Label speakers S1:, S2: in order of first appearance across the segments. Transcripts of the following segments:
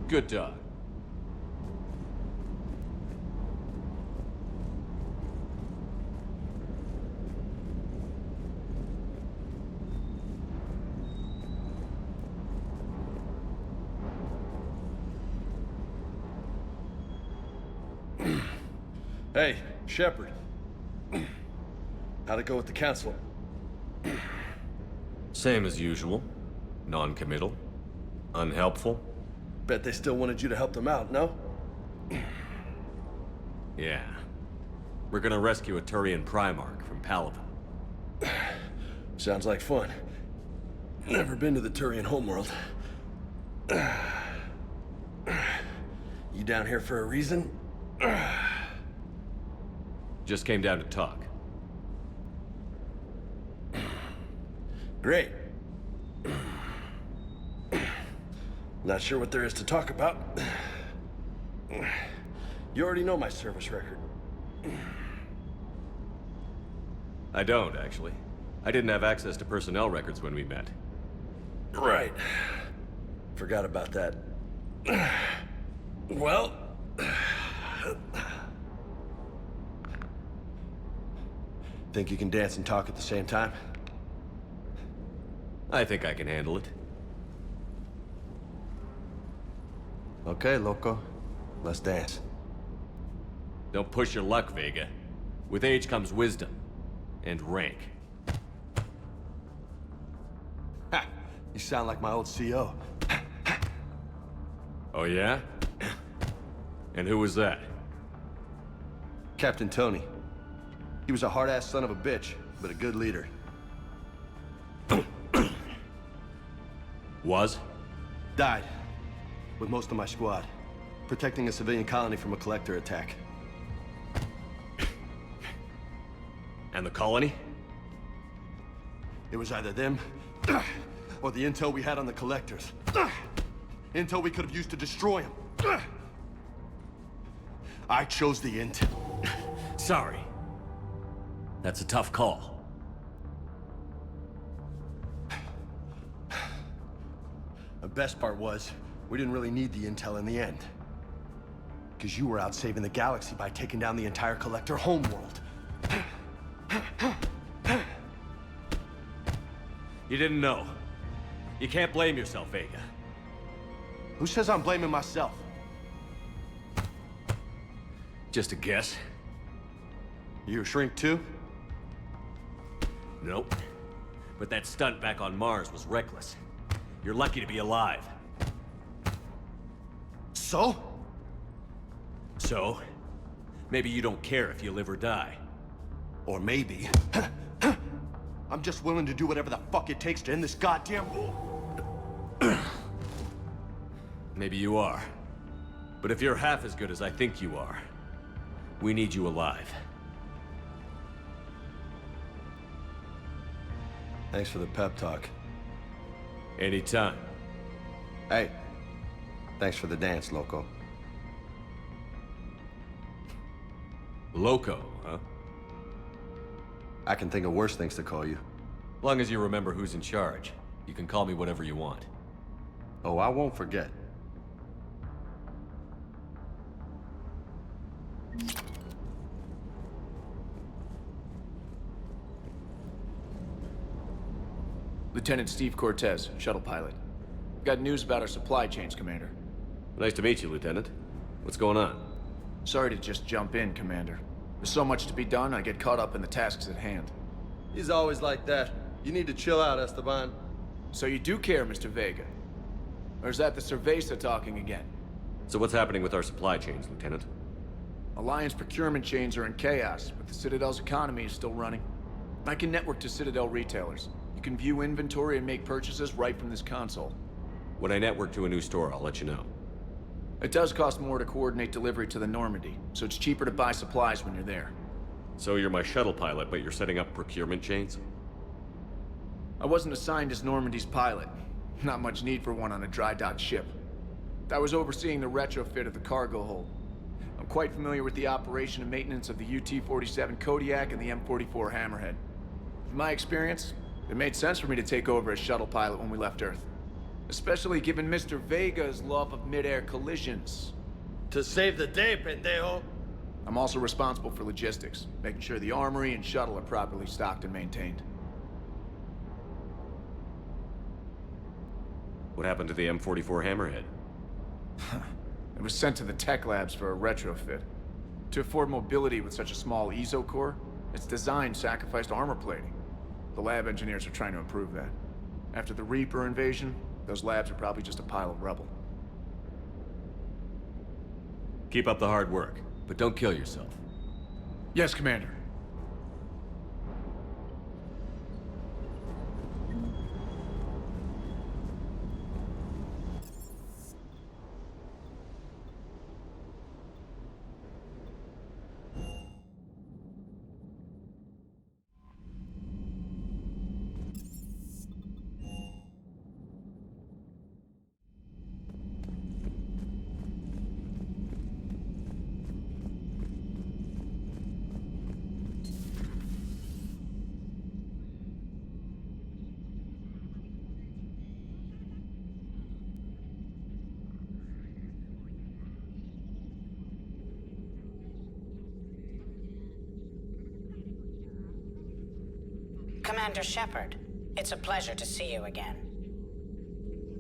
S1: Good dog.
S2: Hey, Shepard. How'd it go with the council?
S1: Same as usual. Non-committal. Unhelpful.
S2: Bet they still wanted you to help them out, no?
S1: Yeah. We're gonna rescue a Turian Primarch from Palaven.
S2: Sounds like fun. Never been to the Turian homeworld. You down here for a reason?
S1: Just came down to talk.
S2: Great. Not sure what there is to talk about. You already know my service record.
S1: I don't, actually. I didn't have access to personnel records when we met.
S2: Right. Forgot about that. Well... Think you can dance and talk at the same time?
S1: I think I can handle it.
S2: Okay, loco. Let's dance.
S1: Don't push your luck, Vega. With age comes wisdom. And rank.
S2: Ha! You sound like my old CO.
S1: Oh yeah? And who was that?
S2: Captain Tony. He was a hard-ass son of a bitch, but a good leader.
S1: Was?
S2: Died. With most of my squad. Protecting a civilian colony from a collector attack.
S1: And the colony?
S2: It was either them, or the intel we had on the collectors. Intel we could have used to destroy them. I chose the intel.
S1: Sorry. That's a tough call.
S2: The best part was, we didn't really need the intel in the end. Because you were out saving the galaxy by taking down the entire collector homeworld.
S1: You didn't know. You can't blame yourself, Vega.
S2: Who says I'm blaming myself?
S1: Just a guess.
S2: You a shrink too?
S1: Nope. But that stunt back on Mars was reckless. You're lucky to be alive.
S2: So?
S1: So, maybe you don't care if you live or die.
S2: Or maybe... I'm just willing to do whatever the fuck it takes to end this goddamn war.
S1: Maybe you are. But if you're half as good as I think you are, we need you alive.
S2: Thanks for the pep talk.
S1: Anytime.
S2: Hey, thanks for the dance, loco.
S1: Loco, huh?
S2: I can think of worse things to call you.
S1: Long as you remember who's in charge, you can call me whatever you want.
S2: Oh, I won't forget.
S3: Lieutenant Steve Cortez, shuttle pilot. Got news about our supply chains, Commander.
S1: Nice to meet you, Lieutenant. What's going on?
S3: Sorry to just jump in, Commander. There's so much to be done, I get caught up in the tasks at hand.
S2: He's always like that. You need to chill out, Esteban.
S3: So you do care, Mr. Vega? Or is that the Cerveza talking again?
S1: So what's happening with our supply chains, Lieutenant?
S3: Alliance procurement chains are in chaos, but the Citadel's economy is still running. I can network to Citadel retailers. You can view inventory and make purchases right from this console.
S1: When I network to a new store, I'll let you know.
S3: It does cost more to coordinate delivery to the Normandy, so it's cheaper to buy supplies when you're there.
S1: So you're my shuttle pilot, but you're setting up procurement chains?
S3: I wasn't assigned as Normandy's pilot. Not much need for one on a dry dock ship. I was overseeing the retrofit of the cargo hold. I'm quite familiar with the operation and maintenance of the UT-47 Kodiak and the M44 Hammerhead. From my experience, it made sense for me to take over as shuttle pilot when we left Earth. Especially given Mr. Vega's love of mid-air collisions.
S2: To save the day, pendejo.
S3: I'm also responsible for logistics, making sure the armory and shuttle are properly stocked and maintained.
S1: What happened to the M44 Hammerhead?
S3: It was sent to the tech labs for a retrofit. To afford mobility with such a small ESO core, its design sacrificed armor plating. The lab engineers are trying to improve that. After the Reaper invasion, those labs are probably just a pile of rubble.
S1: Keep up the hard work, but don't kill yourself.
S3: Yes, Commander.
S4: Commander Shepard, it's a pleasure to see you again.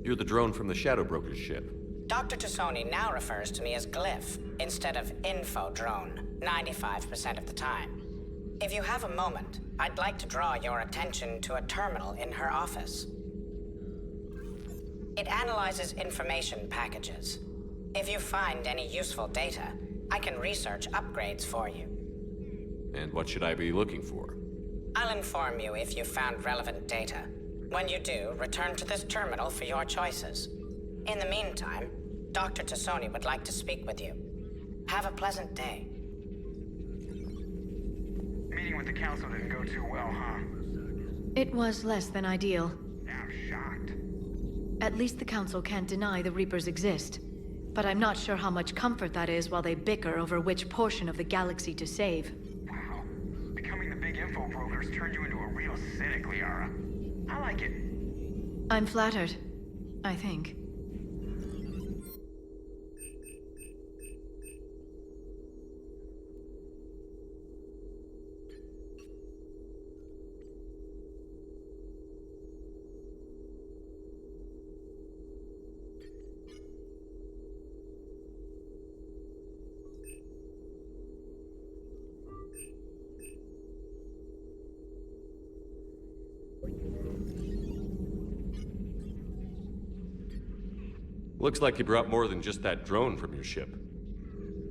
S1: You're the drone from the Shadow Broker's ship.
S4: Dr. Tassoni now refers to me as Glyph instead of Info Drone, 95% of the time. If you have a moment, I'd like to draw your attention to a terminal in her office. It analyzes information packages. If you find any useful data, I can research upgrades for you.
S1: And what should I be looking for?
S4: I'll inform you if you've found relevant data. When you do, return to this terminal for your choices. In the meantime, Dr. Tassoni would like to speak with you. Have a pleasant day.
S5: Meeting with the council didn't go too well, huh?
S6: It was less than ideal.
S5: I'm shocked.
S6: At least the Council can't deny the Reapers exist. But I'm not sure how much comfort that is while they bicker over which portion of the galaxy to save.
S5: Wow. Becoming the big info brokers turned you into a real cynic, Liara. I like it.
S6: I'm flattered. I think.
S1: Looks like you brought more than just that drone from your ship.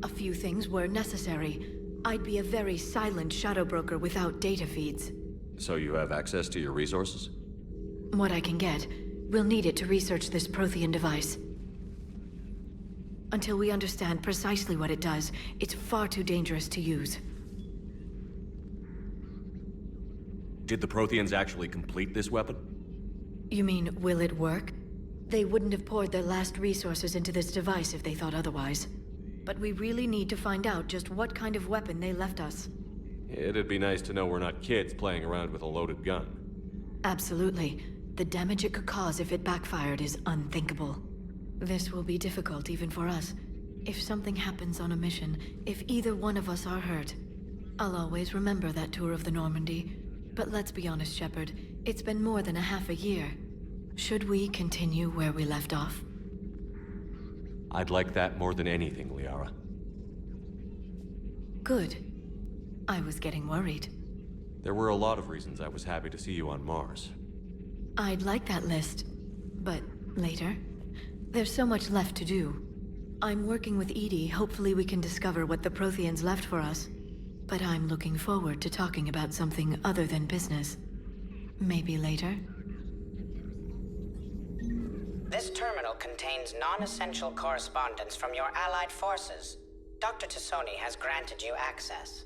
S6: A few things were necessary. I'd be a very silent shadow broker without data feeds.
S1: So you have access to your resources?
S6: What I can get. We'll need it to research this Prothean device. Until we understand precisely what it does, it's far too dangerous to use.
S1: Did the Protheans actually complete this weapon?
S6: You mean, will it work? They wouldn't have poured their last resources into this device if they thought otherwise. But we really need to find out just what kind of weapon they left us.
S1: It'd be nice to know we're not kids playing around with a loaded gun.
S6: Absolutely. The damage it could cause if it backfired is unthinkable. This will be difficult even for us. If something happens on a mission, if either one of us are hurt, I'll always remember that tour of the Normandy. But let's be honest, Shepard. It's been more than a half a year. Should we continue where we left off?
S1: I'd like that more than anything, Liara.
S6: Good. I was getting worried.
S1: There were a lot of reasons I was happy to see you on Mars.
S6: I'd like that list, but later. There's so much left to do. I'm working with EDI. Hopefully we can discover what the Protheans left for us. But I'm looking forward to talking about something other than business. Maybe later?
S4: This terminal contains non-essential correspondence from your allied forces. Dr. Tassoni has granted you access.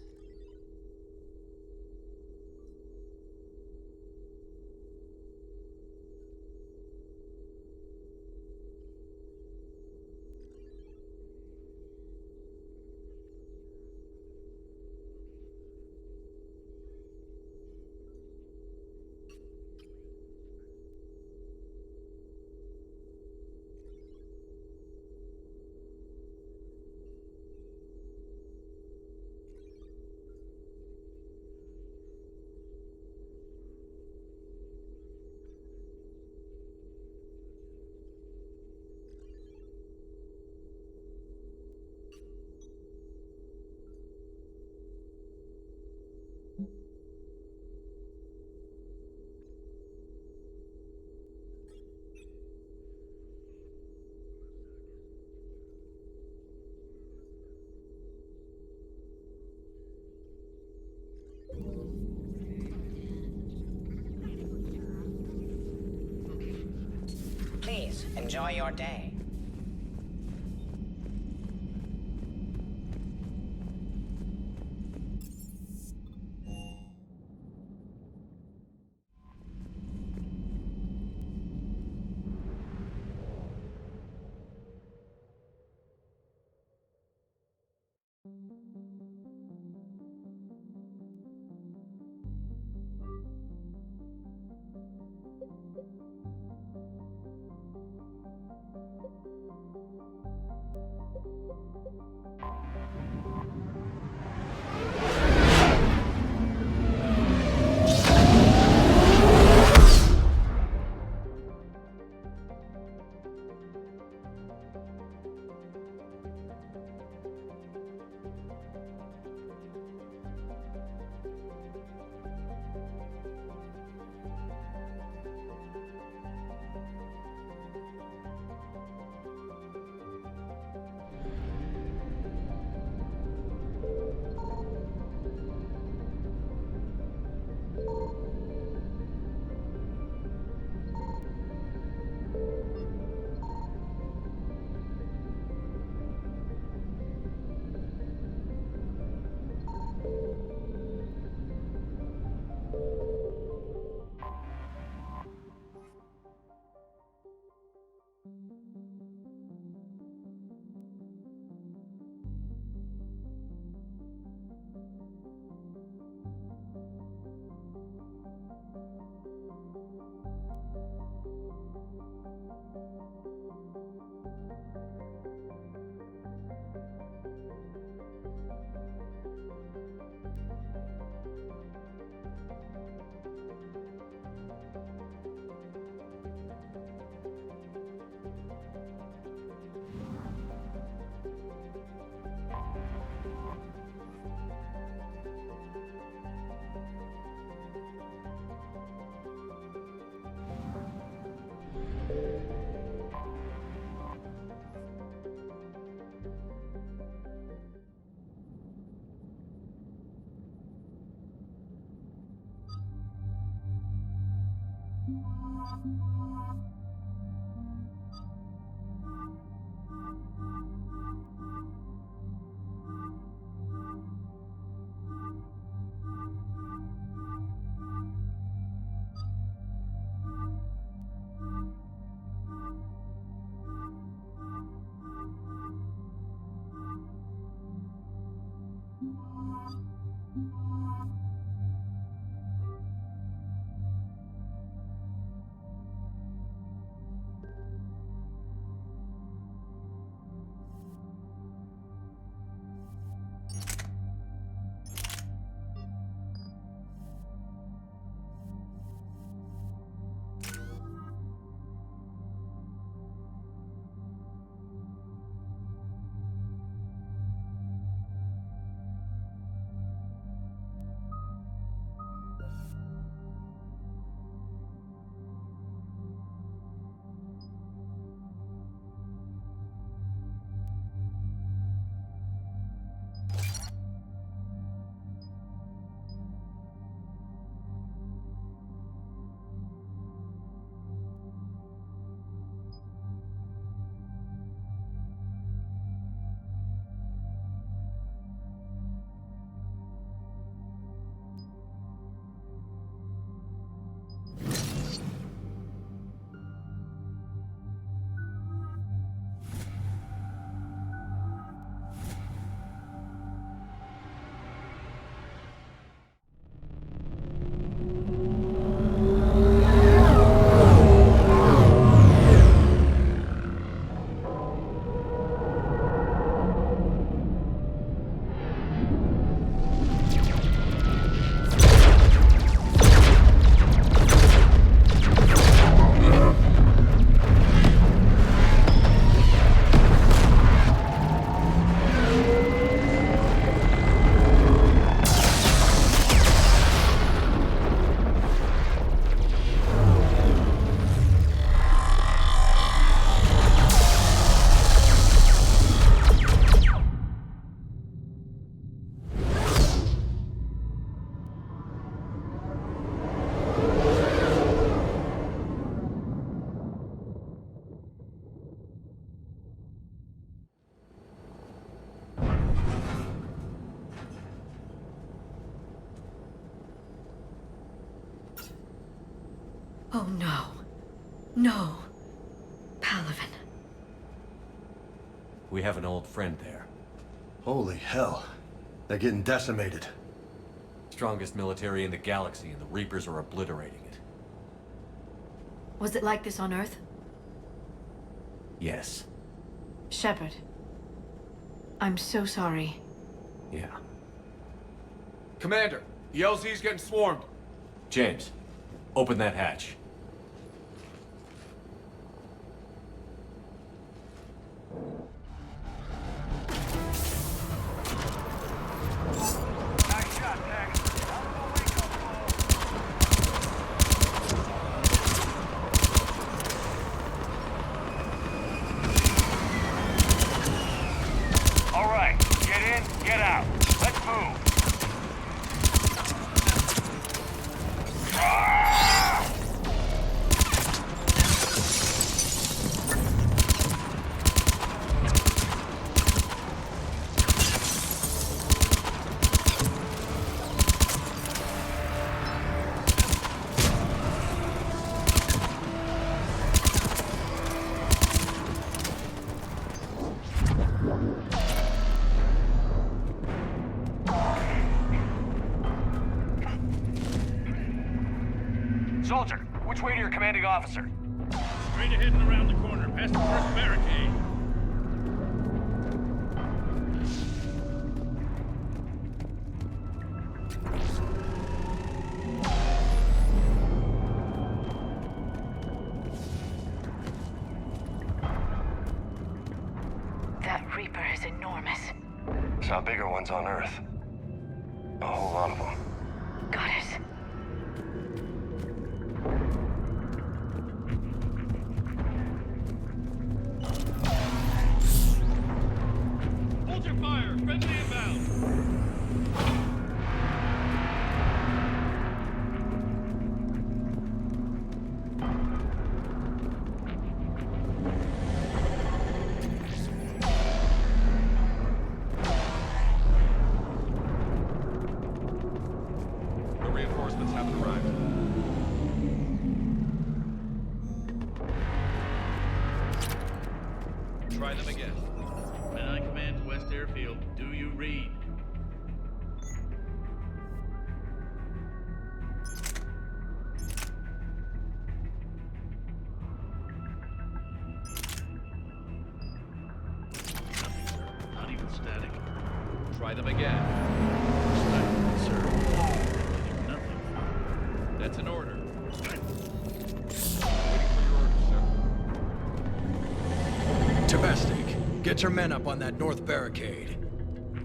S4: Enjoy your day.
S6: Oh no. No. Palaven.
S1: We have an old friend there.
S2: Holy hell. They're getting decimated.
S1: Strongest military in the galaxy, and the Reapers are obliterating it.
S6: Was it like this on Earth?
S1: Yes.
S6: Shepard. I'm so sorry.
S1: Yeah.
S3: Commander, the LZ's getting swarmed.
S1: James, open that hatch.
S5: Nice shot, Tech. All right, get in, get out. Let's move. Soldier, which way to your commanding officer?
S7: Straight ahead and around the corner, past the first barricade.
S6: That Reaper is enormous.
S2: Saw bigger ones on Earth. A whole lot of them.
S6: Goddess.
S7: Hold your fire! Friendly inbound!
S1: The reinforcements haven't arrived. Try them again.
S7: Menai Command, West Airfield. Do you read? Nothing, sir. Not even static.
S1: Try them again.
S7: Static, sir. Getting nothing.
S1: That's an order.
S2: Tavestic, get your men up on that north barricade.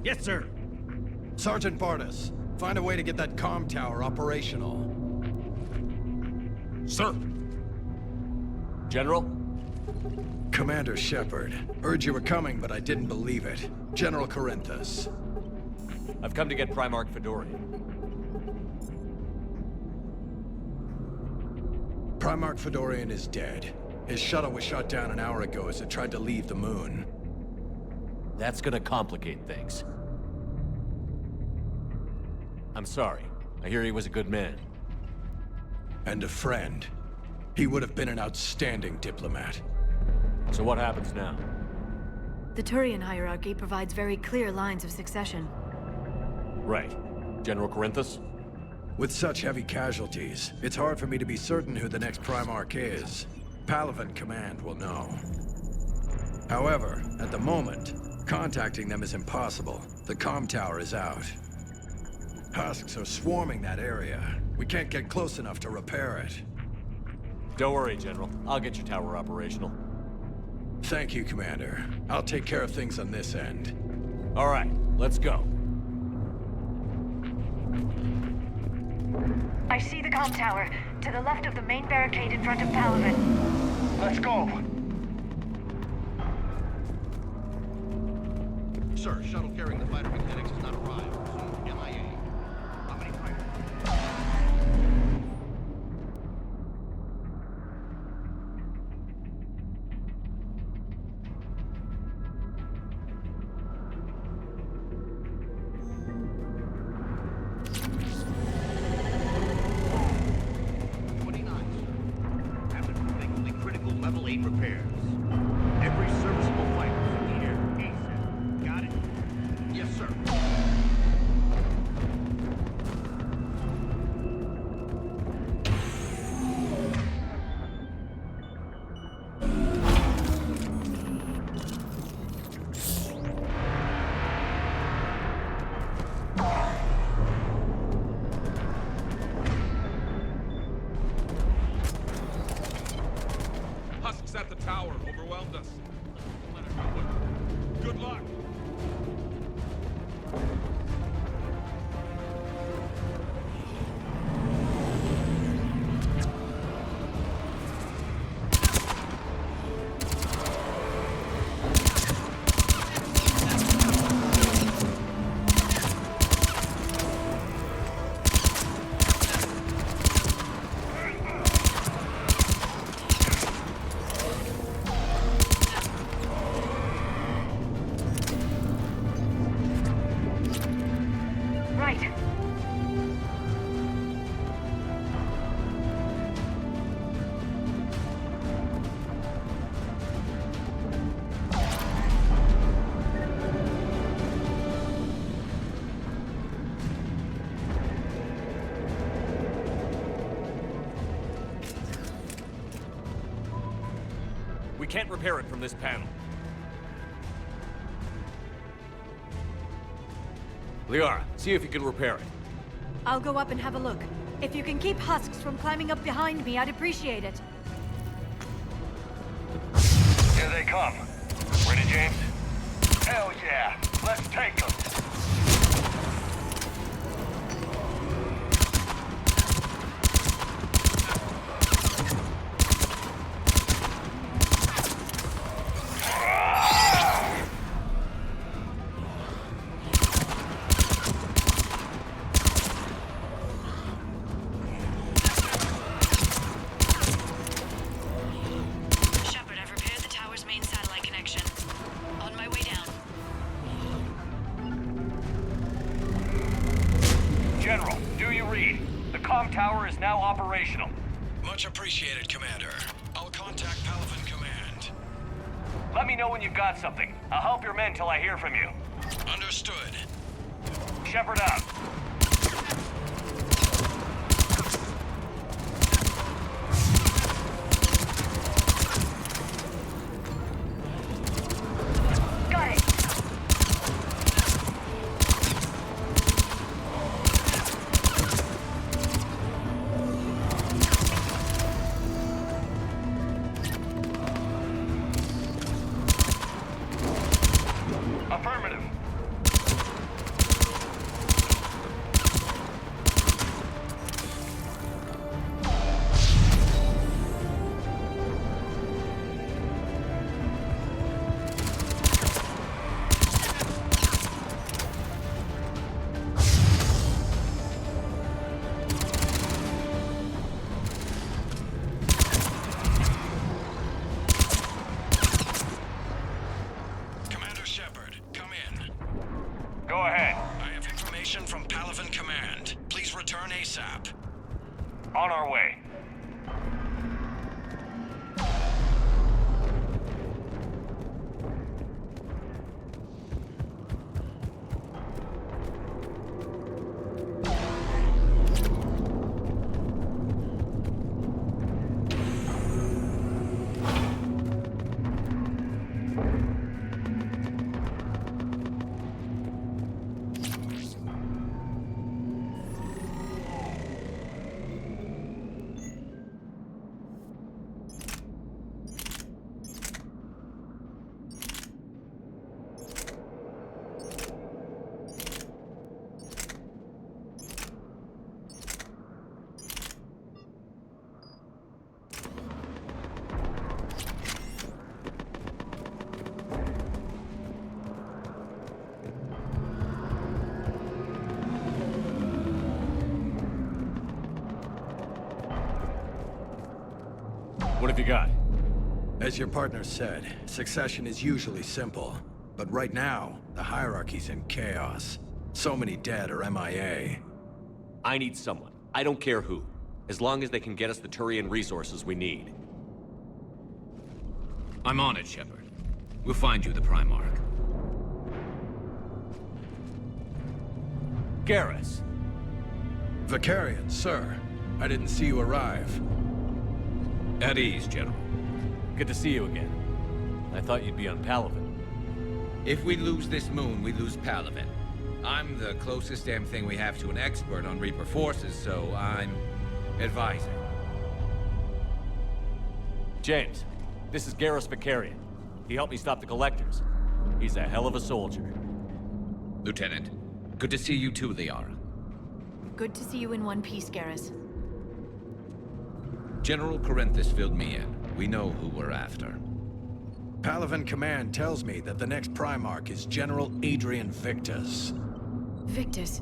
S7: Yes, sir.
S2: Sergeant Vardas, find a way to get that comm tower operational.
S1: Sir! General?
S2: Commander Shepard, heard you were coming, but I didn't believe it. General Corinthus.
S1: I've come to get Primarch Fedorian.
S2: Primarch Fedorian is dead. His shuttle was shot down an hour ago as it tried to leave the moon.
S1: That's gonna complicate things. I'm sorry. I hear he was a good man.
S2: And a friend. He would have been an outstanding diplomat.
S1: So what happens now?
S6: The Turian hierarchy provides very clear lines of succession.
S1: Right. General Corinthus?
S2: With such heavy casualties, it's hard for me to be certain who the next Primarch is. Palaven Command will know. However, at the moment, contacting them is impossible. The comm tower is out. Husks are swarming that area. We can't get close enough to repair it.
S1: Don't worry, General. I'll get your tower operational.
S2: Thank you, Commander. I'll take care of things on this end.
S1: All right, let's go.
S8: I see the comm tower, to the left of the main barricade in front of Palaven.
S5: Let's go.
S2: Sir, shuttle carrying the fighter mechanics has not arrived. Soon MIA. How many fighters?
S9: escalate repairs. Every serviceable fighter in the air ASAP. Got it? Yes, sir.
S10: Husks at the tower overwhelmed us. Let her know what. Good luck.
S8: Right.
S1: We can't repair it from this panel. Liara, see if you can repair it.
S11: I'll go up and have a look. If you can keep husks from climbing up behind me, I'd appreciate it.
S9: Here they come. Ready, James? Hell yeah. Let's take them.
S6: Shepard, I've repaired the tower's main satellite connection. On my way down.
S9: General, do you read? The comm tower is now operational.
S2: Much appreciated, Commander. I'll contact Palaven Command.
S9: Let me know when you've got something. I'll help your men till I hear from you.
S2: Understood.
S9: Shepard out.
S8: Got it.
S9: Affirmative.
S2: Commander Shepard, come in.
S9: Go ahead.
S2: I have information from Palaven Command. Please return ASAP.
S9: On our way.
S1: What have you got?
S2: As your partner said, succession is usually simple. But right now, the hierarchy's in chaos. So many dead or MIA.
S1: I need someone. I don't care who. As long as they can get us the Turian resources we need.
S12: I'm on it, Shepard. We'll find you the Primarch.
S1: Garrus.
S2: Vicarian, sir. I didn't see you arrive.
S12: At ease, General.
S1: Good to see you again. I thought you'd be on Palaven.
S12: If we lose this moon, we lose Palaven. I'm the closest damn thing we have to an expert on Reaper forces, so I'm advising.
S1: James, this is Garrus Vicarian. He helped me stop the Collectors. He's a hell of a soldier.
S12: Lieutenant, good to see you too, Liara.
S6: Good to see you in one piece, Garrus.
S12: General Corinthus filled me in. We know who we're after.
S2: Palaven Command tells me that the next Primarch is General Adrian Victus.
S6: Victus?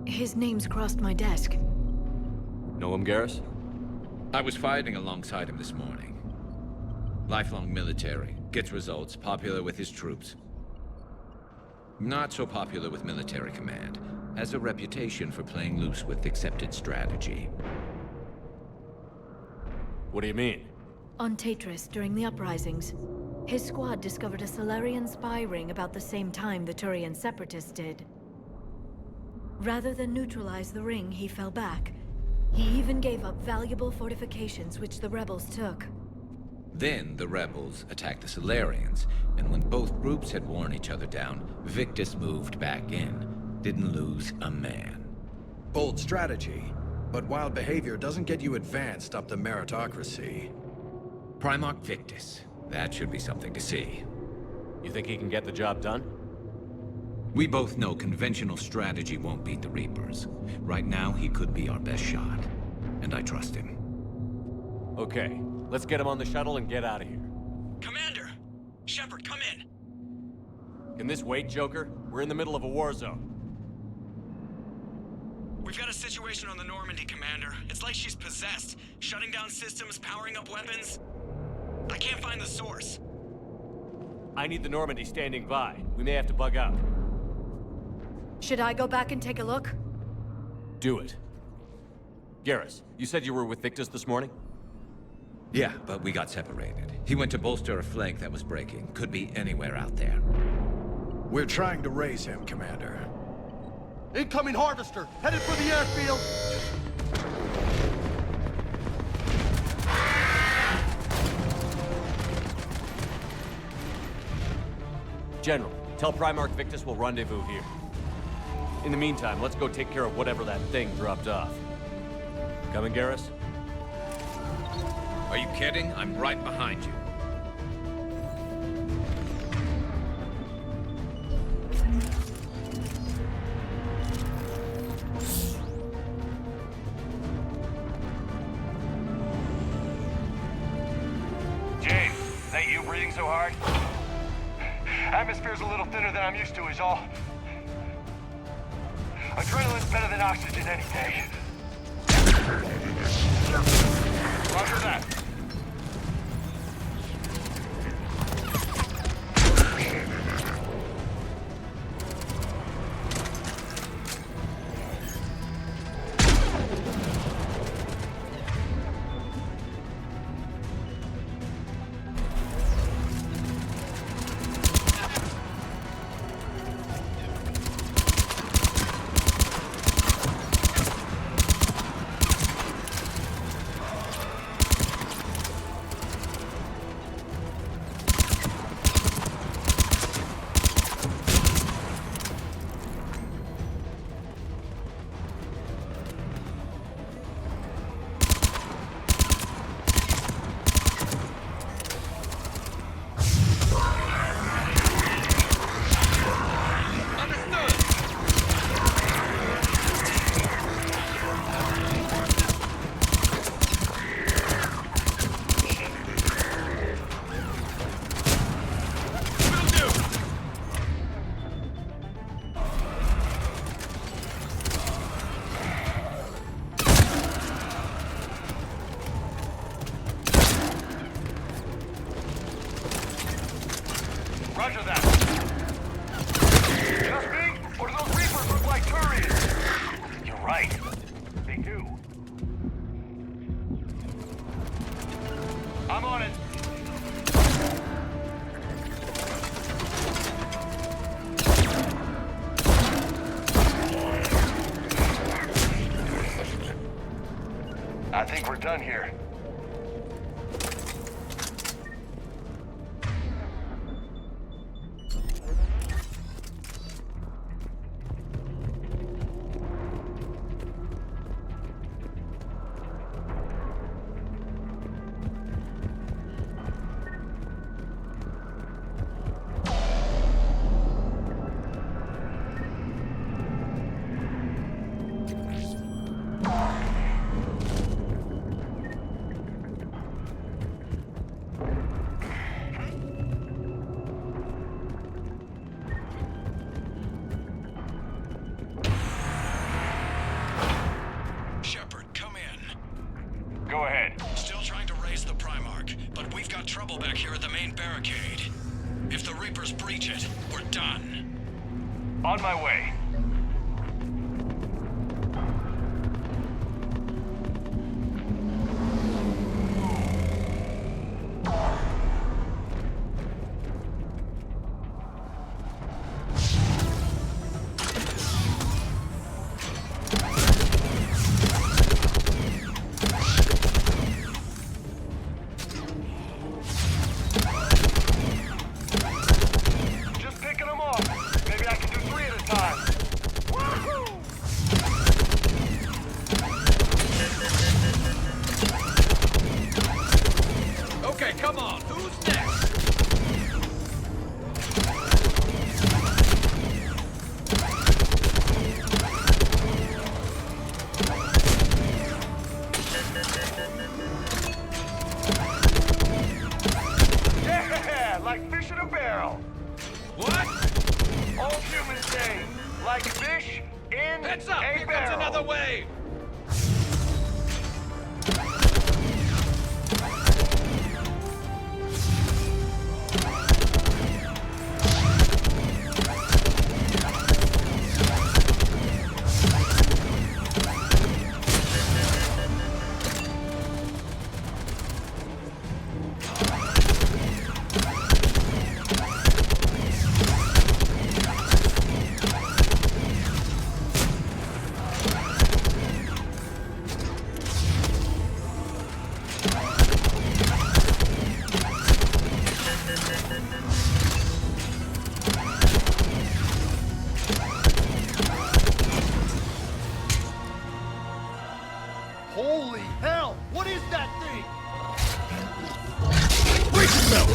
S6: His name's crossed my desk.
S1: Know him, Garrus?
S12: I was fighting alongside him this morning. Lifelong military, gets results, popular with his troops. Not so popular with military command. Has a reputation for playing loose with accepted strategy.
S1: What do you mean?
S6: On Tatris, during the uprisings, his squad discovered a Solarian spy ring about the same time the Turian Separatists did. Rather than neutralize the ring, he fell back. He even gave up valuable fortifications which the rebels took.
S12: Then the rebels attacked the Solarians, and when both groups had worn each other down, Victus moved back in. Didn't lose a man.
S2: Bold strategy, but wild behavior doesn't get you advanced up the meritocracy.
S12: Primarch Victus. That should be something to see.
S1: You think he can get the job done?
S12: We both know conventional strategy won't beat the Reapers. Right now, he could be our best shot. And I trust him.
S1: Okay, let's get him on the shuttle and get out of here.
S13: Commander! Shepard, come in!
S1: Can this wait, Joker? We're in the middle of a war zone.
S13: We've got a situation on the Normandy, Commander. It's like she's possessed. Shutting down systems, powering up weapons. I can't find the source.
S1: I need the Normandy standing by. We may have to bug out.
S11: Should I go back and take a look?
S1: Do it. Garrus, you said you were with Victus this morning?
S12: Yeah, but we got separated. He went to bolster a flank that was breaking. Could be anywhere out there.
S2: We're trying to raise him, Commander.
S9: Incoming Harvester! Headed for the airfield!
S1: General, tell Primarch Victus we'll rendezvous here. In the meantime, let's go take care of whatever that thing dropped off. Coming, Garrus?
S12: Are you kidding? I'm right behind you.
S9: James, is that you breathing so hard? Atmosphere's a little thinner than I'm used to is all. Adrenaline's better than oxygen any day. Roger that. Roger that. Just me? Or do those Reapers look like Turians? You're right. They do. I'm on it.
S5: done here.
S13: Shepard, come in.
S5: Go ahead.
S13: Still trying to raise the Primarch, but we've got trouble back here at the main barricade. If the Reapers breach it, we're done.
S5: On my way. Just picking them off. Maybe I can do 3 at a time. Woohoo!
S12: Okay, come on. Who's next?
S5: Yeah, like fish in a barrel.
S12: What?
S5: All humans say, like fish in
S12: Heads up!
S5: a
S12: Here
S5: barrel.
S12: comes another wave!
S9: Holy hell! What is that thing?
S2: Brace yourself!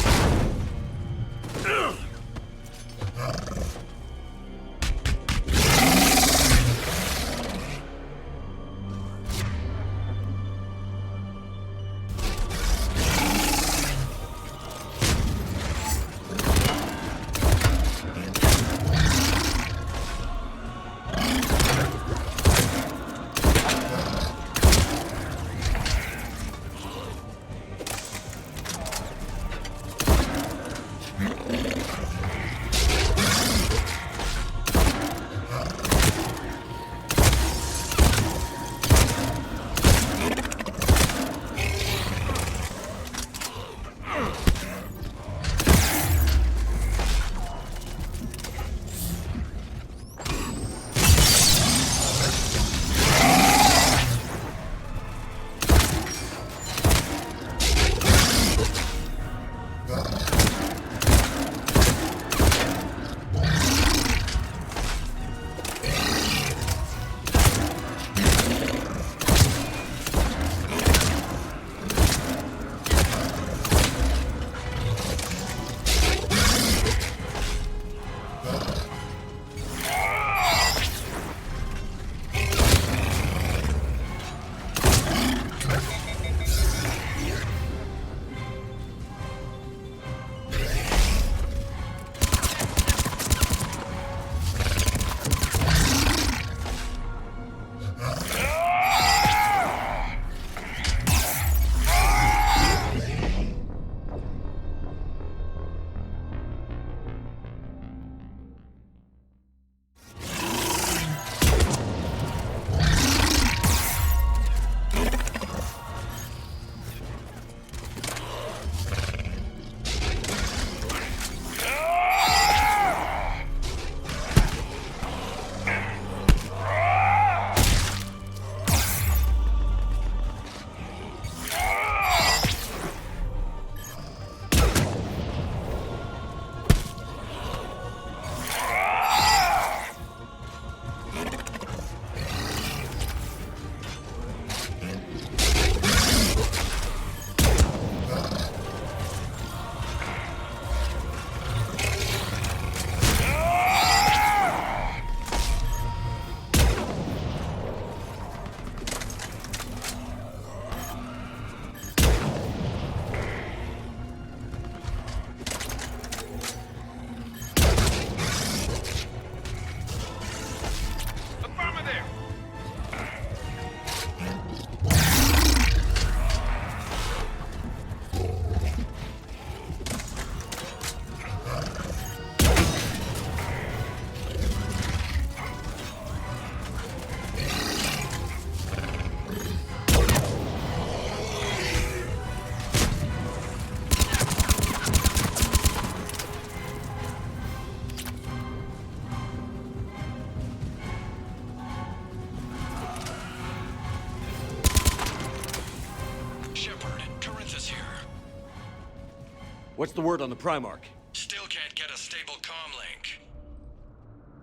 S1: What's the word on the Primarch?
S13: Still can't get a stable comm link.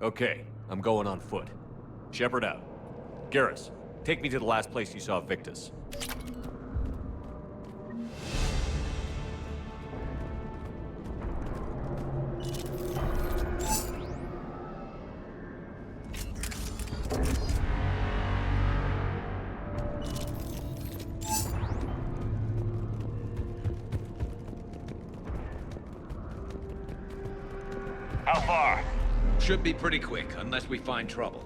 S1: Okay, I'm going on foot. Shepard out. Garrus, take me to the last place you saw Victus.
S9: How far?
S12: Should be pretty quick, unless we find trouble.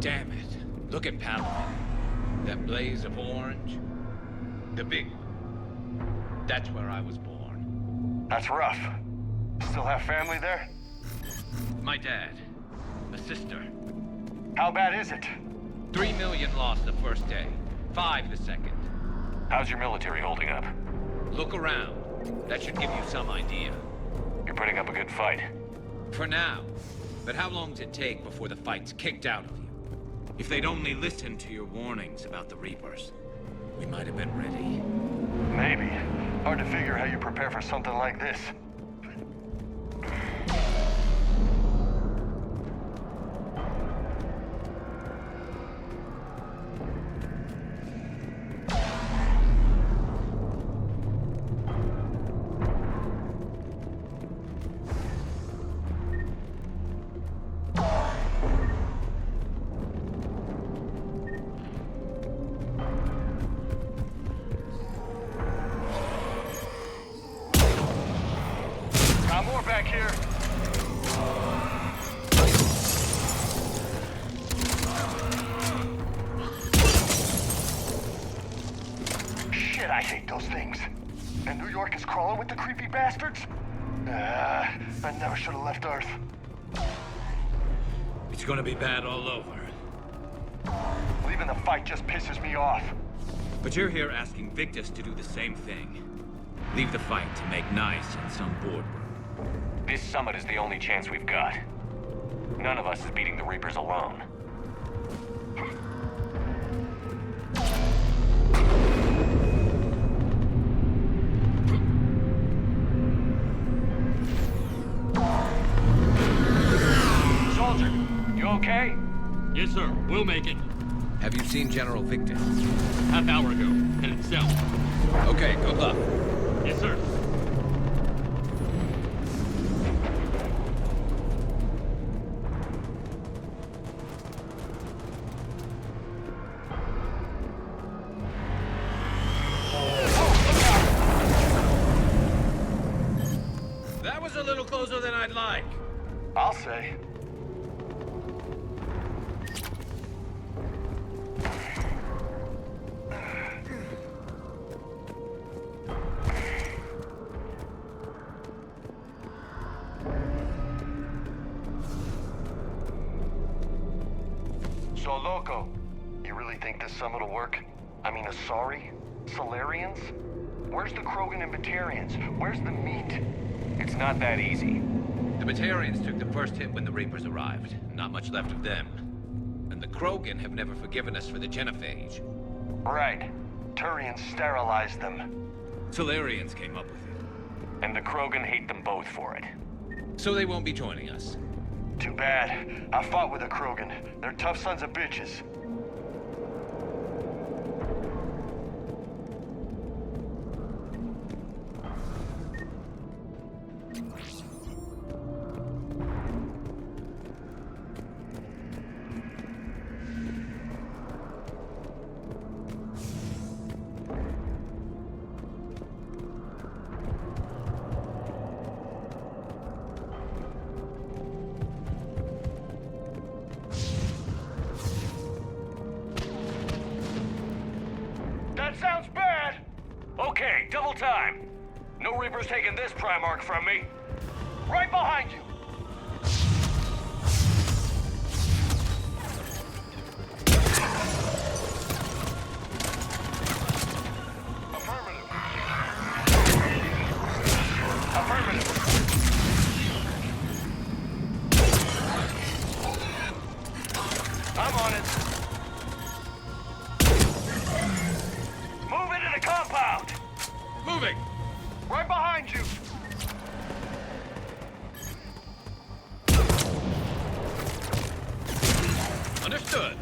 S12: Damn it. Look at Palace. That blaze of orange. The big one. That's where I was born.
S9: That's rough. Still have family there?
S12: My dad. A sister.
S9: How bad is it?
S12: 3 million lost the first day. 5 the second.
S9: How's your military holding up?
S12: Look around. That should give you some idea.
S9: You're putting up a good fight.
S12: For now. But how long does it take before the fight's kicked out of you? If they'd only listened to your warnings about the Reapers, we might have been ready.
S9: Maybe. Hard to figure how you prepare for something like this. More back here. Shit, I hate those things. And New York is crawling with the creepy bastards? I never should have left Earth.
S12: It's gonna be bad all over.
S9: Leaving the fight just pisses me off.
S12: But you're here asking Victus to do the same thing. Leave the fight to make nice in some boardroom.
S14: This summit is the only chance we've got. None of us is beating the Reapers alone.
S9: Soldier, you okay?
S7: Yes, sir. We'll make it.
S12: Have you seen General Victus?
S7: Half hour ago. Headed south.
S12: Okay, good luck.
S7: Yes, sir.
S12: That was a little closer than I'd like.
S9: I'll say. So, Loco, you really think this summit will work? I mean, Asari? Solarians? Where's the Krogan and Batarians? Where's the meat?
S14: It's not that easy.
S12: The Batarians took the first hit when the Reapers arrived. Not much left of them. And the Krogan have never forgiven us for the Genophage.
S9: Right. Turians sterilized them.
S12: Solarians came up with it.
S14: And the Krogan hate them both for it.
S12: So they won't be joining us.
S9: Too bad. I fought with a Krogan. They're tough sons of bitches. That sounds bad!
S14: Okay, double time. No Reapers taking this Primarch from me.
S9: Right behind you! Affirmative.
S10: moving!
S9: Right behind you!
S10: Understood.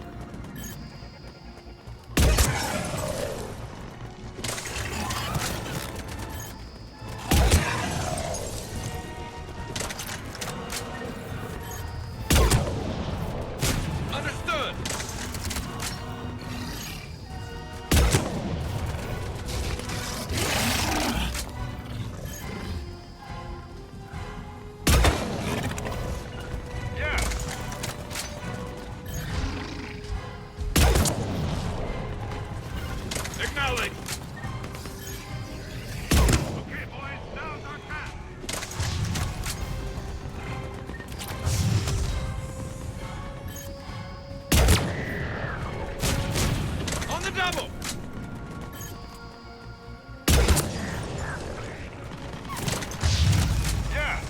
S10: Understood. Acknowledge. Okay, boys, now's our time. On the double.
S9: Yeah!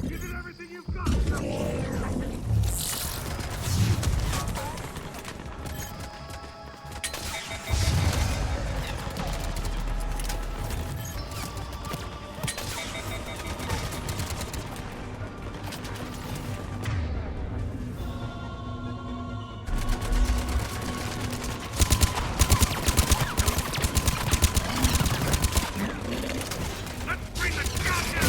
S10: Give it everything you've got. Let's bring the goddamn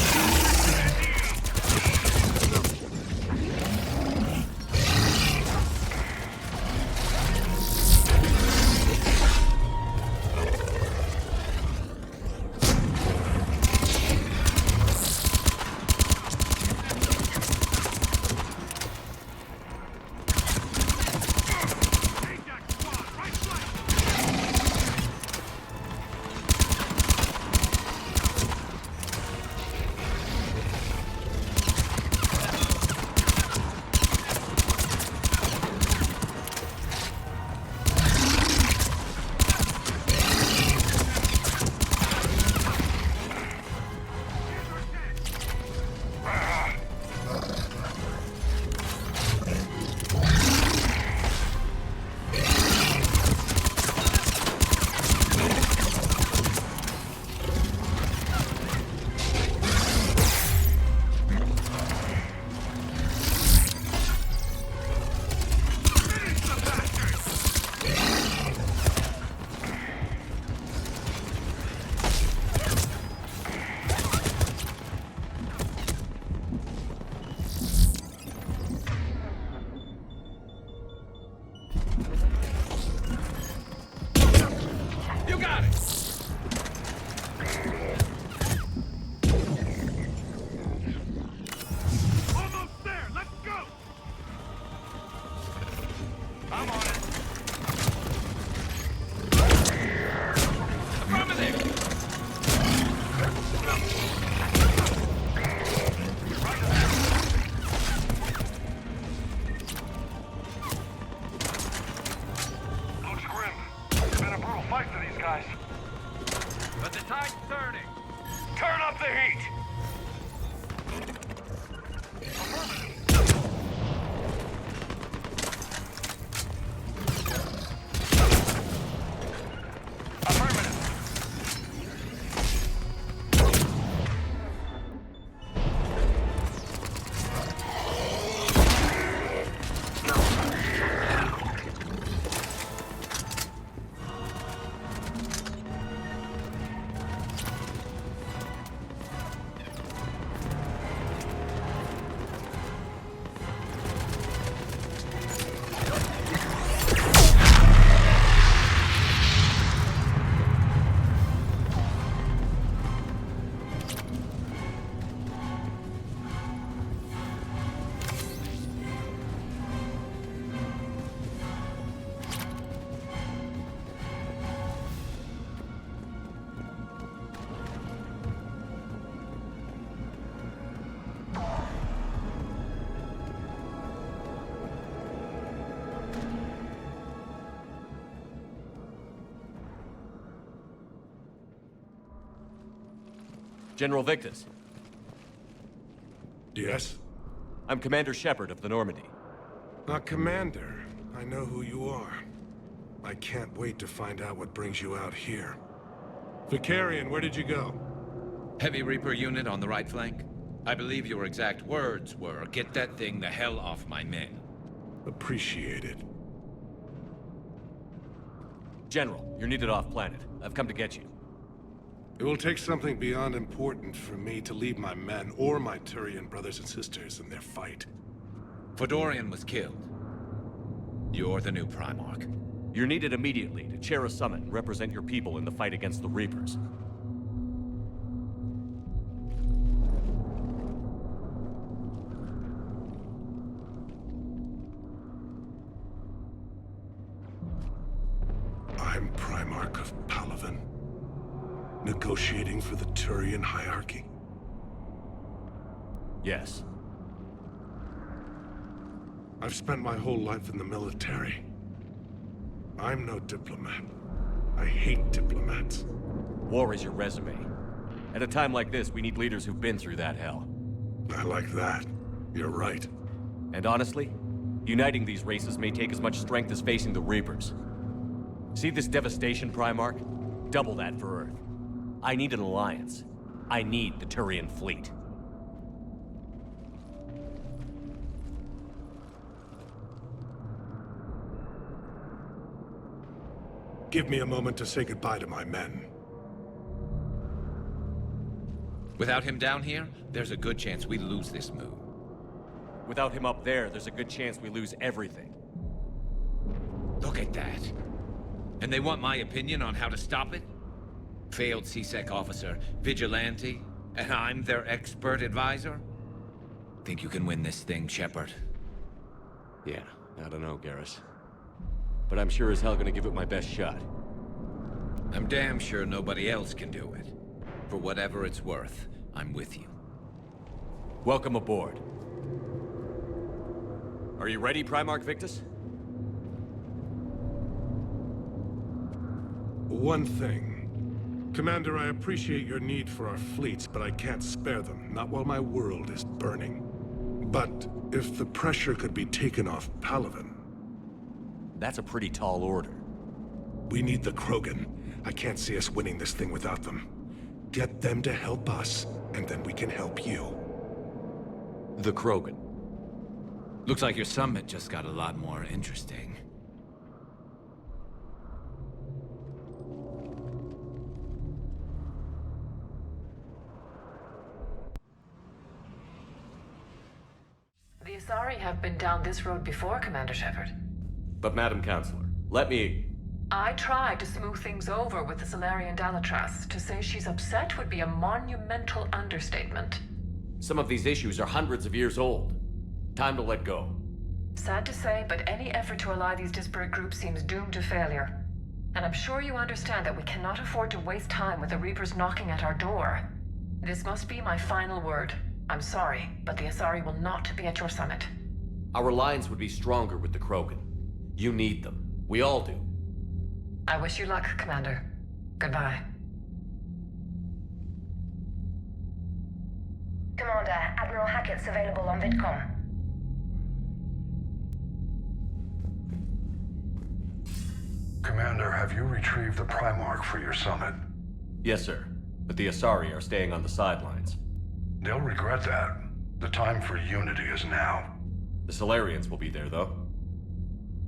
S10: You got it! Almost there! Let's go! I'm on it! Affirmative!
S9: Looks grim. It's been a brutal fight for these guys.
S10: But the tide's turning!
S9: Turn up the heat!
S1: General Victus.
S10: Yes?
S1: I'm Commander Shepard of the Normandy.
S15: Commander, I know who you are. I can't wait to find out what brings you out here. Vicarian, where did you go?
S12: Heavy Reaper unit on the right flank. I believe your exact words were, "Get that thing the hell off my men."
S15: Appreciated.
S1: General, you're needed off-planet. I've come to get you.
S15: It will take something beyond important for me to leave my men or my Turian brothers and sisters in their fight.
S12: Fedorian was killed. You're the new Primarch.
S1: You're needed immediately to chair a summit and represent your people in the fight against the Reapers.
S15: I'm Primarch of Palaven. Negotiating for the Turian hierarchy?
S1: Yes.
S15: I've spent my whole life in the military. I'm no diplomat. I hate diplomats.
S1: War is your resume. At a time like this, we need leaders who've been through that hell.
S15: I like that. You're right.
S1: And honestly, uniting these races may take as much strength as facing the Reapers. See this devastation, Primarch? Double that for Earth. I need an alliance. I need the Turian fleet.
S15: Give me a moment to say goodbye to my men.
S12: Without him down here, there's a good chance we lose this move.
S1: Without him up there's a good chance we lose everything.
S12: Look at that. And they want my opinion on how to stop it? Failed CSEC officer, vigilante, and I'm their expert advisor? Think you can win this thing, Shepard?
S1: Yeah, I don't know, Garrus. But I'm sure as hell gonna give it my best shot.
S12: I'm damn sure nobody else can do it. For whatever it's worth, I'm with you.
S1: Welcome aboard. Are you ready, Primarch Victus?
S15: One thing. Commander, I appreciate your need for our fleets, but I can't spare them, not while my world is burning. But if the pressure could be taken off Palaven...
S1: That's a pretty tall order.
S15: We need the Krogan. I can't see us winning this thing without them. Get them to help us, and then we can help you.
S1: The Krogan.
S12: Looks like your summit just got a lot more interesting.
S16: The Asari have been down this road before, Commander Shepard.
S1: But Madam Counselor, let me...
S16: I tried to smooth things over with the Salarian Dalatras. To say she's upset would be a monumental understatement.
S1: Some of these issues are hundreds of years old. Time to let go.
S16: Sad to say, but any effort to ally these disparate groups seems doomed to failure. And I'm sure you understand that we cannot afford to waste time with the Reapers knocking at our door. This must be my final word. I'm sorry, but the Asari will not be at your summit.
S1: Our alliance would be stronger with the Krogan. You need them. We all do.
S16: I wish you luck, Commander. Goodbye.
S8: Commander, Admiral Hackett's available on VidCom.
S17: Commander, have you retrieved the Primarch for your summit?
S1: Yes, sir. But the Asari are staying on the sidelines.
S17: They'll regret that. The time for unity is now.
S1: The Salarians will be there, though.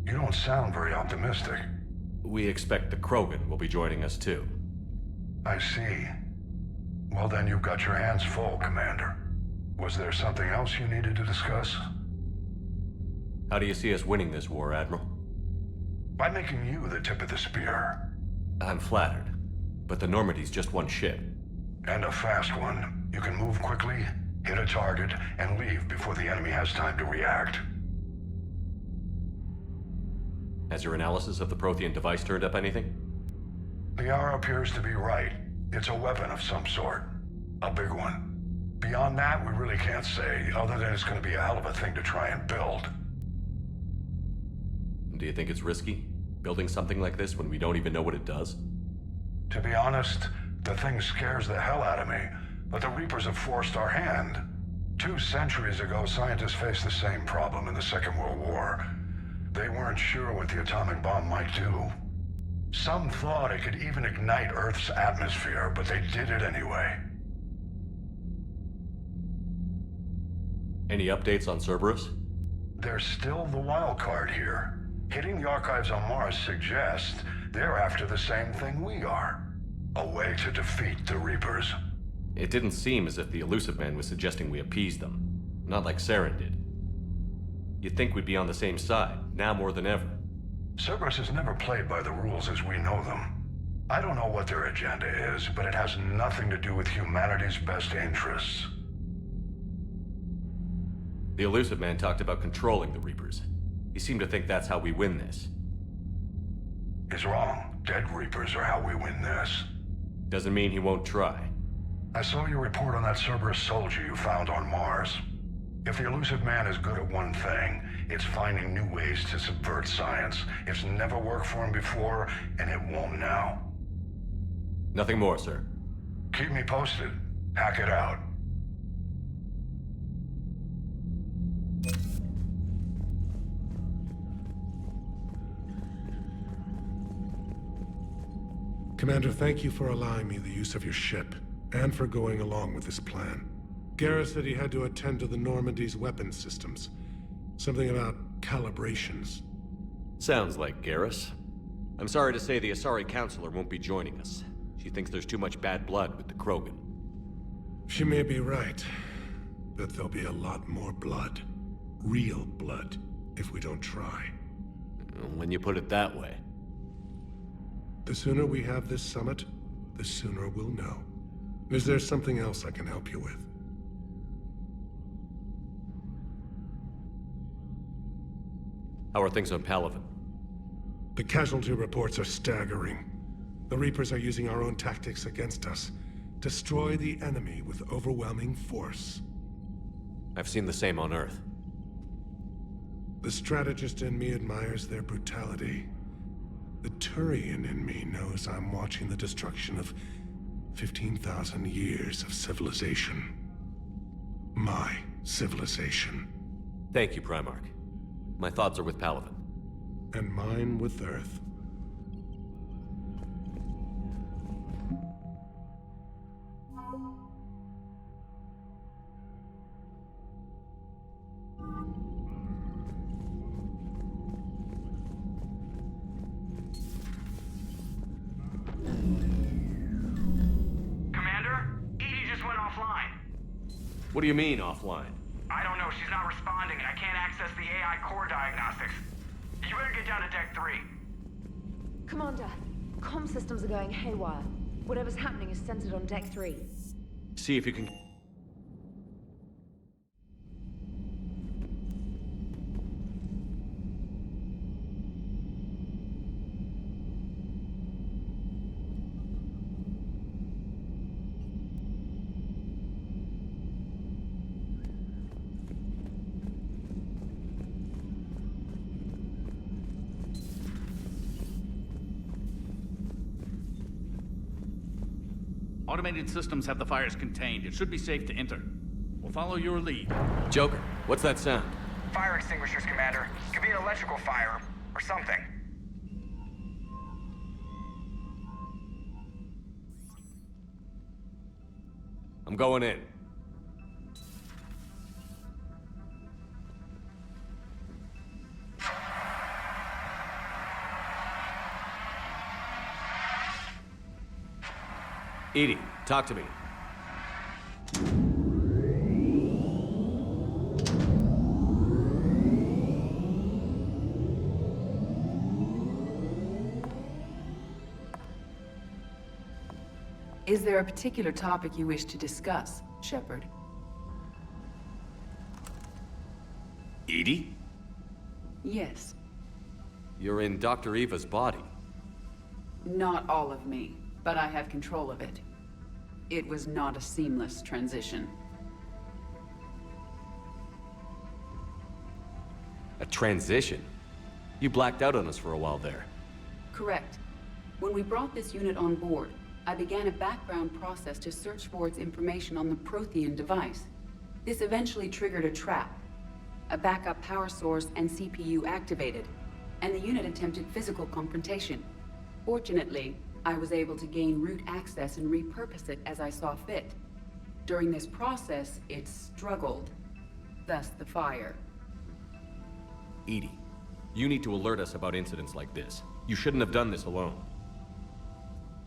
S17: You don't sound very optimistic.
S1: We expect the Krogan will be joining us, too.
S17: I see. Well, then you've got your hands full, Commander. Was there something else you needed to discuss?
S1: How do you see us winning this war, Admiral?
S17: By making you the tip of the spear.
S1: I'm flattered. But the Normandy's just one ship.
S17: And a fast one. You can move quickly, hit a target, and leave before the enemy has time to react.
S1: Has your analysis of the Prothean device turned up anything?
S17: Liara appears to be right. It's a weapon of some sort. A big one. Beyond that, we really can't say, other than it's going to be a hell of a thing to try and build.
S1: Do you think it's risky, building something like this when we don't even know what it does?
S17: To be honest, the thing scares the hell out of me, but the Reapers have forced our hand. 2 centuries ago, scientists faced the same problem in the Second World War. They weren't sure what the atomic bomb might do. Some thought it could even ignite Earth's atmosphere, but they did it anyway.
S1: Any updates on Cerberus?
S17: They're still the wild card here. Hitting the archives on Mars suggests they're after the same thing we are. A way to defeat the Reapers.
S1: It didn't seem as if the Illusive Man was suggesting we appease them. Not like Saren did. You'd think we'd be on the same side, now more than ever.
S17: Cerberus has never played by the rules as we know them. I don't know what their agenda is, but it has nothing to do with humanity's best interests.
S1: The Illusive Man talked about controlling the Reapers. He seemed to think that's how we win this.
S17: He's wrong. Dead Reapers are how we win this.
S1: Doesn't mean he won't try.
S17: I saw your report on that Cerberus soldier you found on Mars. If the Illusive Man is good at one thing, it's finding new ways to subvert science. It's never worked for him before, and it won't now.
S1: Nothing more, sir.
S17: Keep me posted. Hack it out.
S15: Commander, thank you for allowing me the use of your ship, and for going along with this plan. Garrus said he had to attend to the Normandy's weapon systems. Something about calibrations.
S1: Sounds like Garrus. I'm sorry to say the Asari Counselor won't be joining us. She thinks there's too much bad blood with the Krogan.
S15: She may be right, but there'll be a lot more blood. Real blood, if we don't try.
S1: When you put it that way.
S15: The sooner we have this summit, the sooner we'll know. Is there something else I can help you with?
S1: How are things on Palaven?
S15: The casualty reports are staggering. The Reapers are using our own tactics against us. Destroy the enemy with overwhelming force.
S1: I've seen the same on Earth.
S15: The strategist in me admires their brutality. The Turian in me knows I'm watching the destruction of 15,000 years of civilization. My civilization.
S1: Thank you, Primarch. My thoughts are with Palaven.
S15: And mine with Earth.
S1: What do you mean, offline?
S5: I don't know. She's not responding, and I can't access the AI core diagnostics. You better get down to Deck 3.
S18: Commander, comm systems are going haywire. Whatever's happening is centered on Deck 3.
S1: See if you can...
S7: Automated systems have the fires contained. It should be safe to enter. We'll follow your lead.
S1: Joker, what's that sound?
S5: Fire extinguishers, Commander. Could be an electrical fire, or something.
S1: I'm going in. EDI, talk to me.
S19: Is there a particular topic you wish to discuss, Shepard?
S1: EDI?
S19: Yes.
S1: You're in Dr. Eva's body.
S19: Not all of me, but I have control of it. It was not a seamless transition.
S1: A transition? You blacked out on us for a while there.
S19: Correct. When we brought this unit on board, I began a background process to search for its information on the Prothean device. This eventually triggered a trap. A backup power source and CPU activated, and the unit attempted physical confrontation. Fortunately, I was able to gain root access and repurpose it as I saw fit. During this process, it struggled. Thus the fire.
S1: EDI, you need to alert us about incidents like this. You shouldn't have done this alone.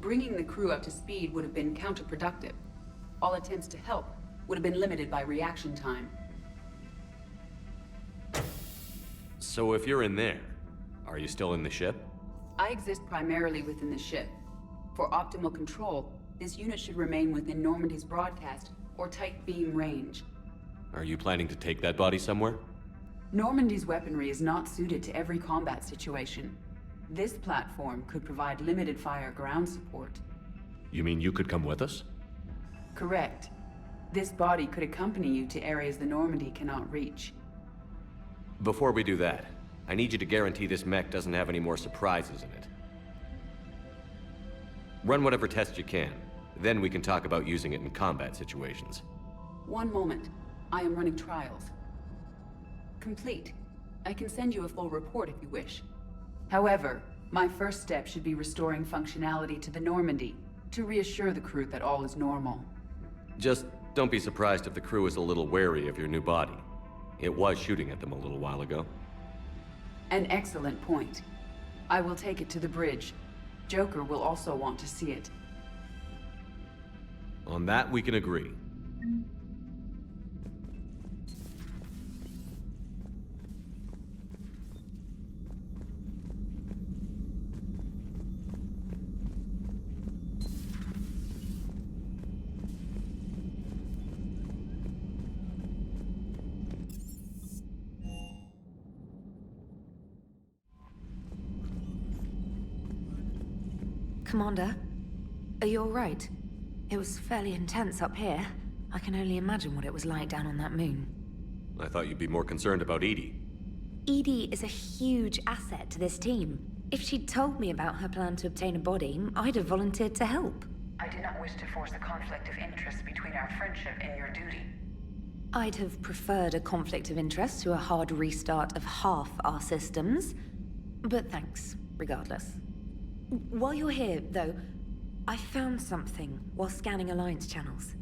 S19: Bringing the crew up to speed would have been counterproductive. All attempts to help would have been limited by reaction time.
S1: So if you're in there, are you still in the ship?
S19: I exist primarily within the ship. For optimal control, this unit should remain within Normandy's broadcast or tight beam range.
S1: Are you planning to take that body somewhere?
S19: Normandy's weaponry is not suited to every combat situation. This platform could provide limited fire ground support.
S1: You mean you could come with us?
S19: Correct. This body could accompany you to areas the Normandy cannot reach.
S1: Before we do that, I need you to guarantee this mech doesn't have any more surprises in it. Run whatever tests you can. Then we can talk about using it in combat situations.
S19: One moment. I am running trials. Complete. I can send you a full report if you wish. However, my first step should be restoring functionality to the Normandy, to reassure the crew that all is normal.
S1: Just don't be surprised if the crew is a little wary of your new body. It was shooting at them a little while ago.
S19: An excellent point. I will take it to the bridge. Joker will also want to see it.
S1: On that, we can agree.
S20: Commander, are you all right? It was fairly intense up here. I can only imagine what it was like down on that moon.
S1: I thought you'd be more concerned about EDI.
S20: EDI is a huge asset to this team. If she'd told me about her plan to obtain a body, I'd have volunteered to help.
S16: I did not wish to force a conflict of interest between our friendship and your duty.
S20: I'd have preferred a conflict of interest to a hard restart of half our systems. But thanks, regardless. While you're here, though, I found something while scanning Alliance channels.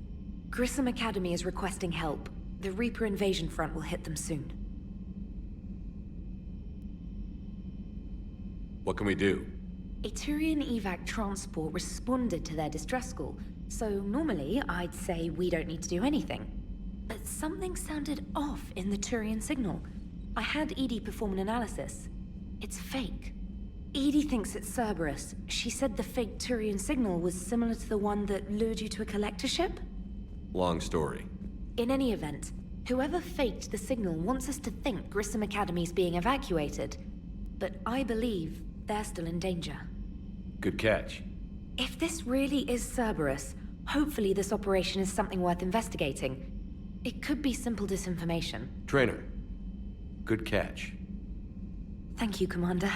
S20: Grissom Academy is requesting help. The Reaper invasion front will hit them soon.
S1: What can we do?
S20: A Turian evac transport responded to their distress call, so normally I'd say we don't need to do anything. But something sounded off in the Turian signal. I had EDI perform an analysis. It's fake. EDI thinks it's Cerberus. She said the fake Turian signal was similar to the one that lured you to a collector ship?
S1: Long story.
S20: In any event, whoever faked the signal wants us to think Grissom Academy's being evacuated. But I believe they're still in danger.
S1: Good catch.
S20: If this really is Cerberus, hopefully this operation is something worth investigating. It could be simple disinformation.
S1: Trainer, good catch.
S20: Thank you, Commander.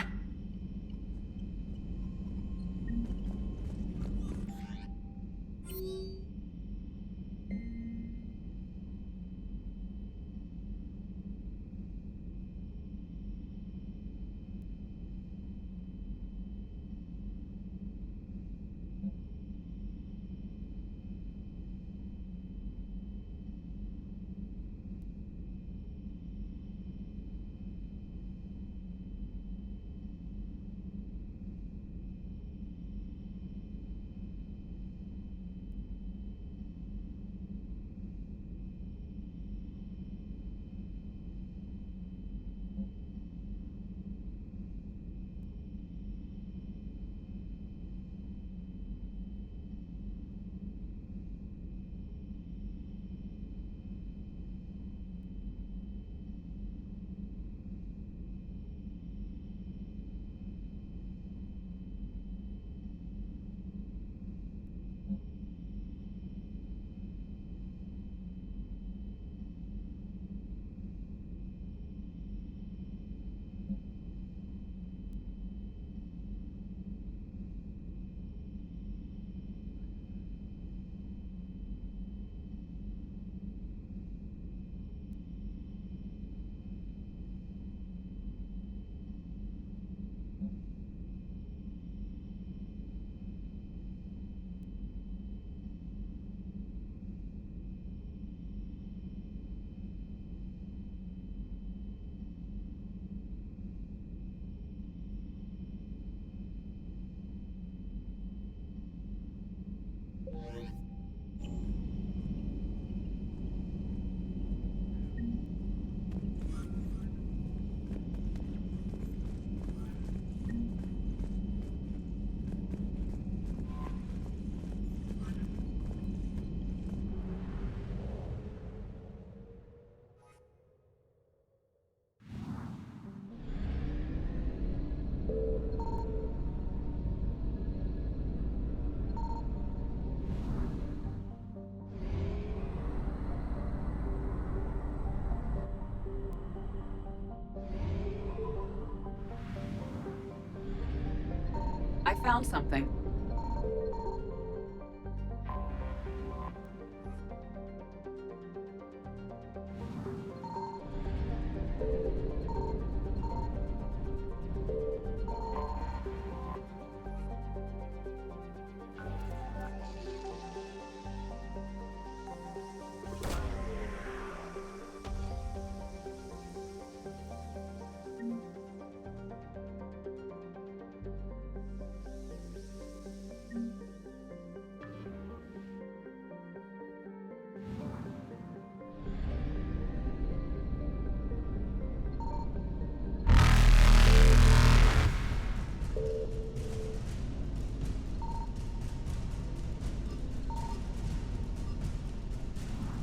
S19: found something.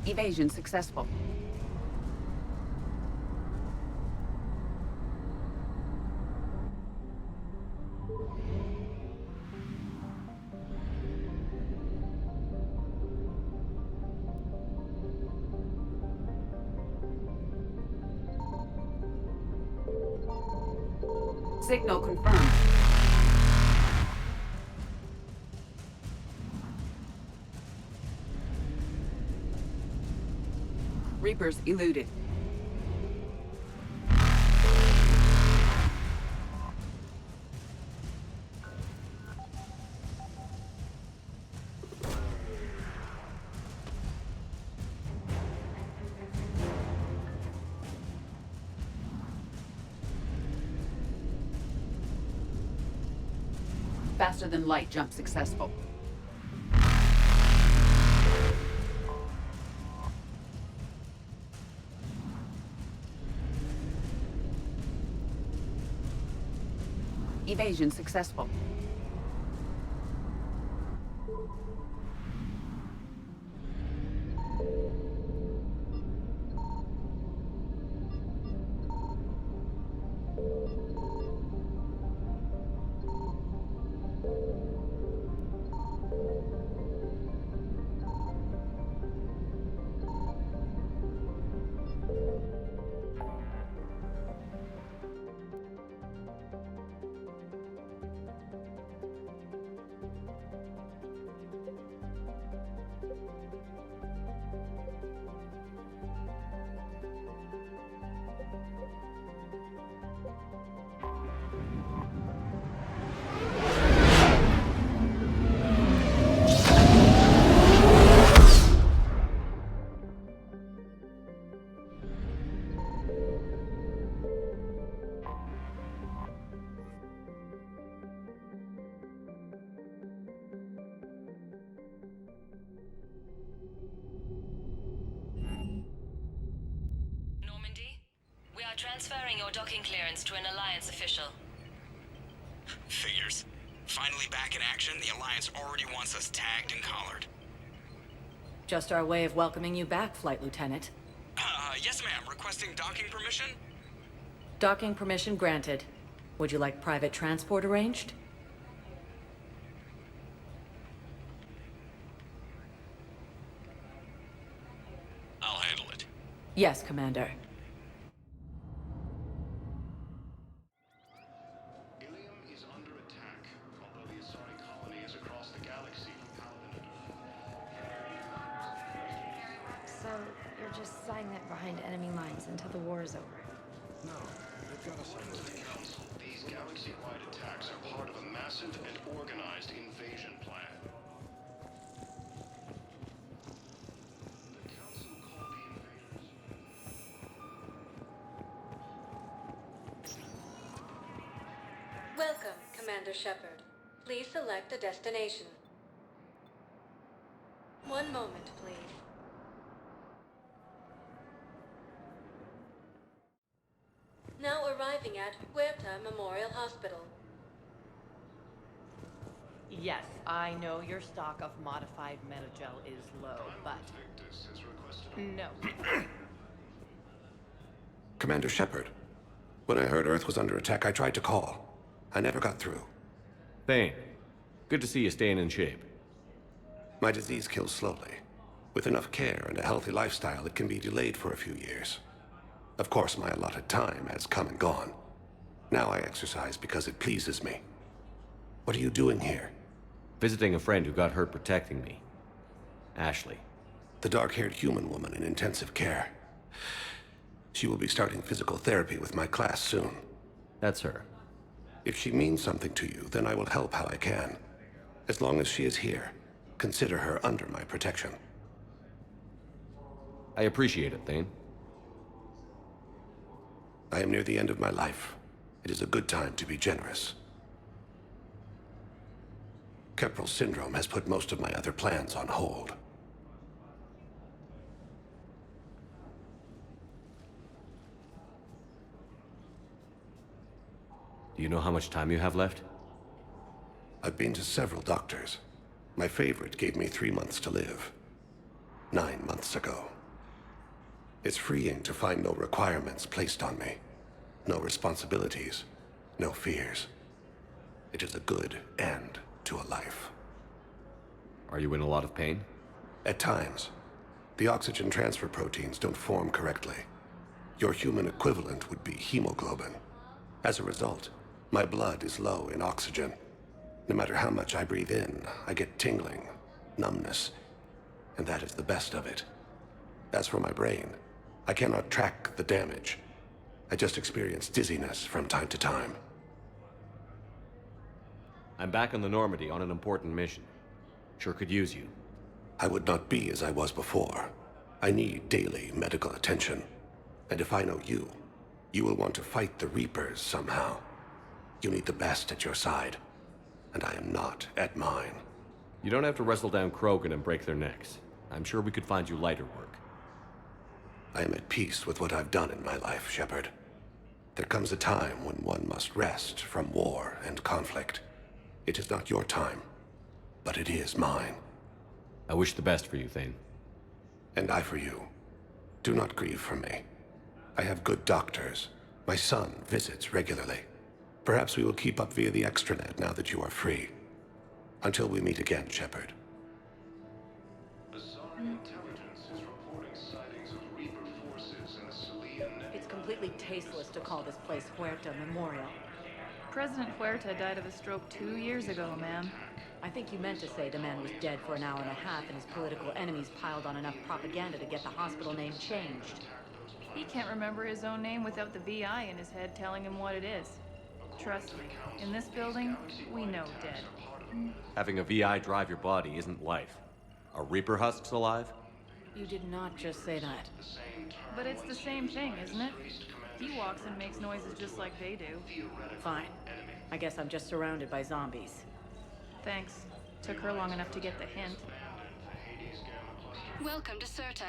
S19: Evasion successful. Signal confirmed. Reapers eluded. Faster than light jump successful. Evasion successful.
S21: Transferring your docking clearance to an Alliance official.
S13: Figures. Finally back in action, the Alliance already wants us tagged and collared.
S22: Just our way of welcoming you back, Flight Lieutenant.
S13: Yes ma'am. Requesting docking permission?
S22: Docking permission granted. Would you like private transport arranged?
S13: I'll handle it.
S22: Yes, Commander.
S8: Behind enemy lines until the war is over.
S2: No, they've got us under the
S17: Council, these galaxy-wide attacks are part of a massive and organized invasion plan. The Council called the invaders.
S23: Welcome, Commander Shepard. Please select a destination. One moment, please. Now arriving at Huerta Memorial Hospital.
S24: Yes, I know your stock of modified metagel is low, but... No.
S15: Commander Shepard, when I heard Earth was under attack, I tried to call. I never got through.
S1: Thane, good to see you staying in shape.
S15: My disease kills slowly. With enough care and a healthy lifestyle, it can be delayed for a few years. Of course, my allotted time has come and gone. Now I exercise because it pleases me.
S3: What are you doing here?
S1: Visiting a friend who got hurt protecting me. Ashley.
S3: The dark-haired human woman in intensive care. She will be starting physical therapy with my class soon.
S1: That's her.
S3: If she means something to you, then I will help how I can. As long as she is here, consider her under my protection.
S1: I appreciate it, Thane.
S3: I am near the end of my life. It is a good time to be generous. Kepral syndrome has put most of my other plans on hold.
S1: Do you know how much time you have left?
S3: I've been to several doctors. My favorite gave me 3 months to live. 9 months ago. It's freeing to find no requirements placed on me. No responsibilities. No fears. It is a good end to a life.
S1: Are you in a lot of pain?
S3: At times. The oxygen transfer proteins don't form correctly. Your human equivalent would be hemoglobin. As a result, my blood is low in oxygen. No matter how much I breathe in, I get tingling, numbness, and that is the best of it. As for my brain, I cannot track the damage. I just experience dizziness from time to time.
S1: I'm back on the Normandy on an important mission. Sure could use you.
S3: I would not be as I was before. I need daily medical attention. And if I know you, you will want to fight the Reapers somehow. You need the best at your side, and I am not at mine.
S1: You don't have to wrestle down Krogan and break their necks. I'm sure we could find you lighter work.
S3: I am at peace with what I've done in my life, Shepard. There comes a time when one must rest from war and conflict. It is not your time, but it is mine.
S1: I wish the best for you, Thane.
S3: And I for you. Do not grieve for me. I have good doctors. My son visits regularly. Perhaps we will keep up via the extranet now that you are free. Until we meet again, Shepard.
S22: It's completely tasteless to call this place Huerta Memorial.
S4: President Huerta died of a stroke 2 years ago, ma'am.
S22: I think you meant to say the man was dead for an hour and a half and his political enemies piled on enough propaganda to get the hospital name changed.
S4: He can't remember his own name without the VI in his head telling him what it is. Trust me, in this building, we know dead.
S1: Having a VI drive your body isn't life. Are Reaper husks alive?
S22: You did not just say that.
S4: But it's the same thing, isn't it? He walks and makes noises just like they do.
S22: Fine. I guess I'm just surrounded by zombies.
S4: Thanks. Took her long enough to get the hint.
S21: Welcome to Serta.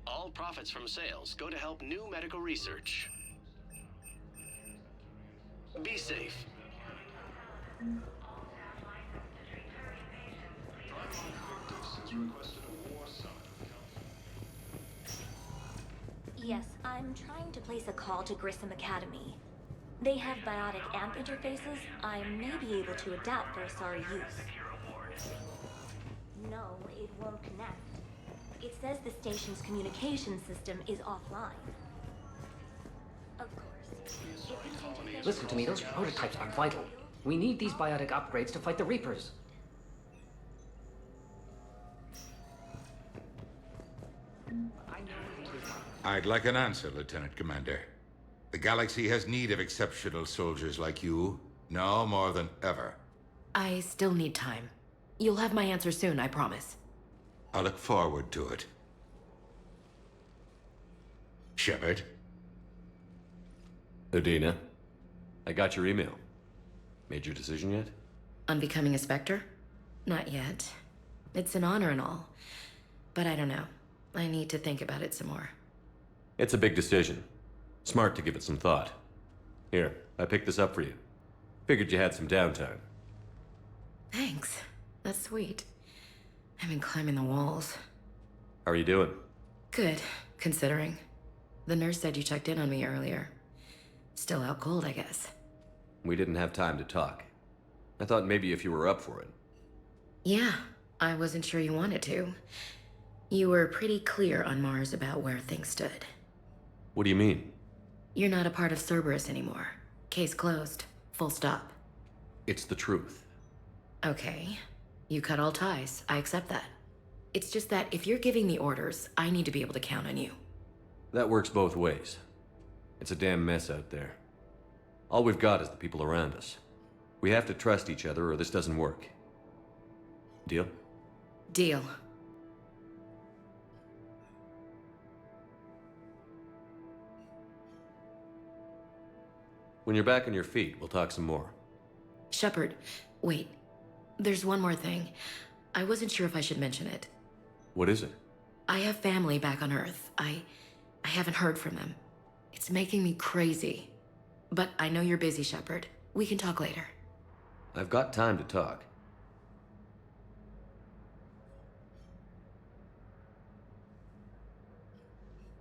S6: All profits from sales go to help new medical research. Be safe.
S11: Yes, I'm trying to place a call to Grissom Academy. They have biotic AMP interfaces I may be able to adapt for Asari use. No, it won't connect. It says the station's communication system is offline. Of course.
S25: Listen to me, those prototypes are vital. We need these biotic upgrades to fight the Reapers.
S10: I'd like an answer, Lieutenant Commander. The galaxy has need of exceptional soldiers like you, now more than ever.
S22: I still need time. You'll have my answer soon, I promise.
S10: I look forward to it. Shepard?
S1: Udina, I got your email. Made your decision yet?
S22: On becoming a Spectre? Not yet. It's an honor and all. But I don't know. I need to think about it some more.
S1: It's a big decision. Smart to give it some thought. Here, I picked this up for you. Figured you had some downtime.
S22: Thanks. That's sweet. I've been climbing the walls.
S1: How are you doing?
S22: Good, considering. The nurse said you checked in on me earlier. Still out cold, I guess.
S1: We didn't have time to talk. I thought maybe if you were up for it.
S22: Yeah, I wasn't sure you wanted to. You were pretty clear on Mars about where things stood.
S1: What do you mean?
S22: You're not a part of Cerberus anymore. Case closed. Full stop.
S1: It's the truth.
S22: Okay. You cut all ties. I accept that. It's just that if you're giving the orders, I need to be able to count on you.
S1: That works both ways. It's a damn mess out there. All we've got is the people around us. We have to trust each other or this doesn't work. Deal?
S22: Deal.
S1: When you're back on your feet, we'll talk some more.
S22: Shepard, wait. There's one more thing. I wasn't sure if I should mention it.
S1: What is it?
S22: I have family back on Earth. I haven't heard from them. It's making me crazy. But I know you're busy, Shepard. We can talk later.
S1: I've got time to talk.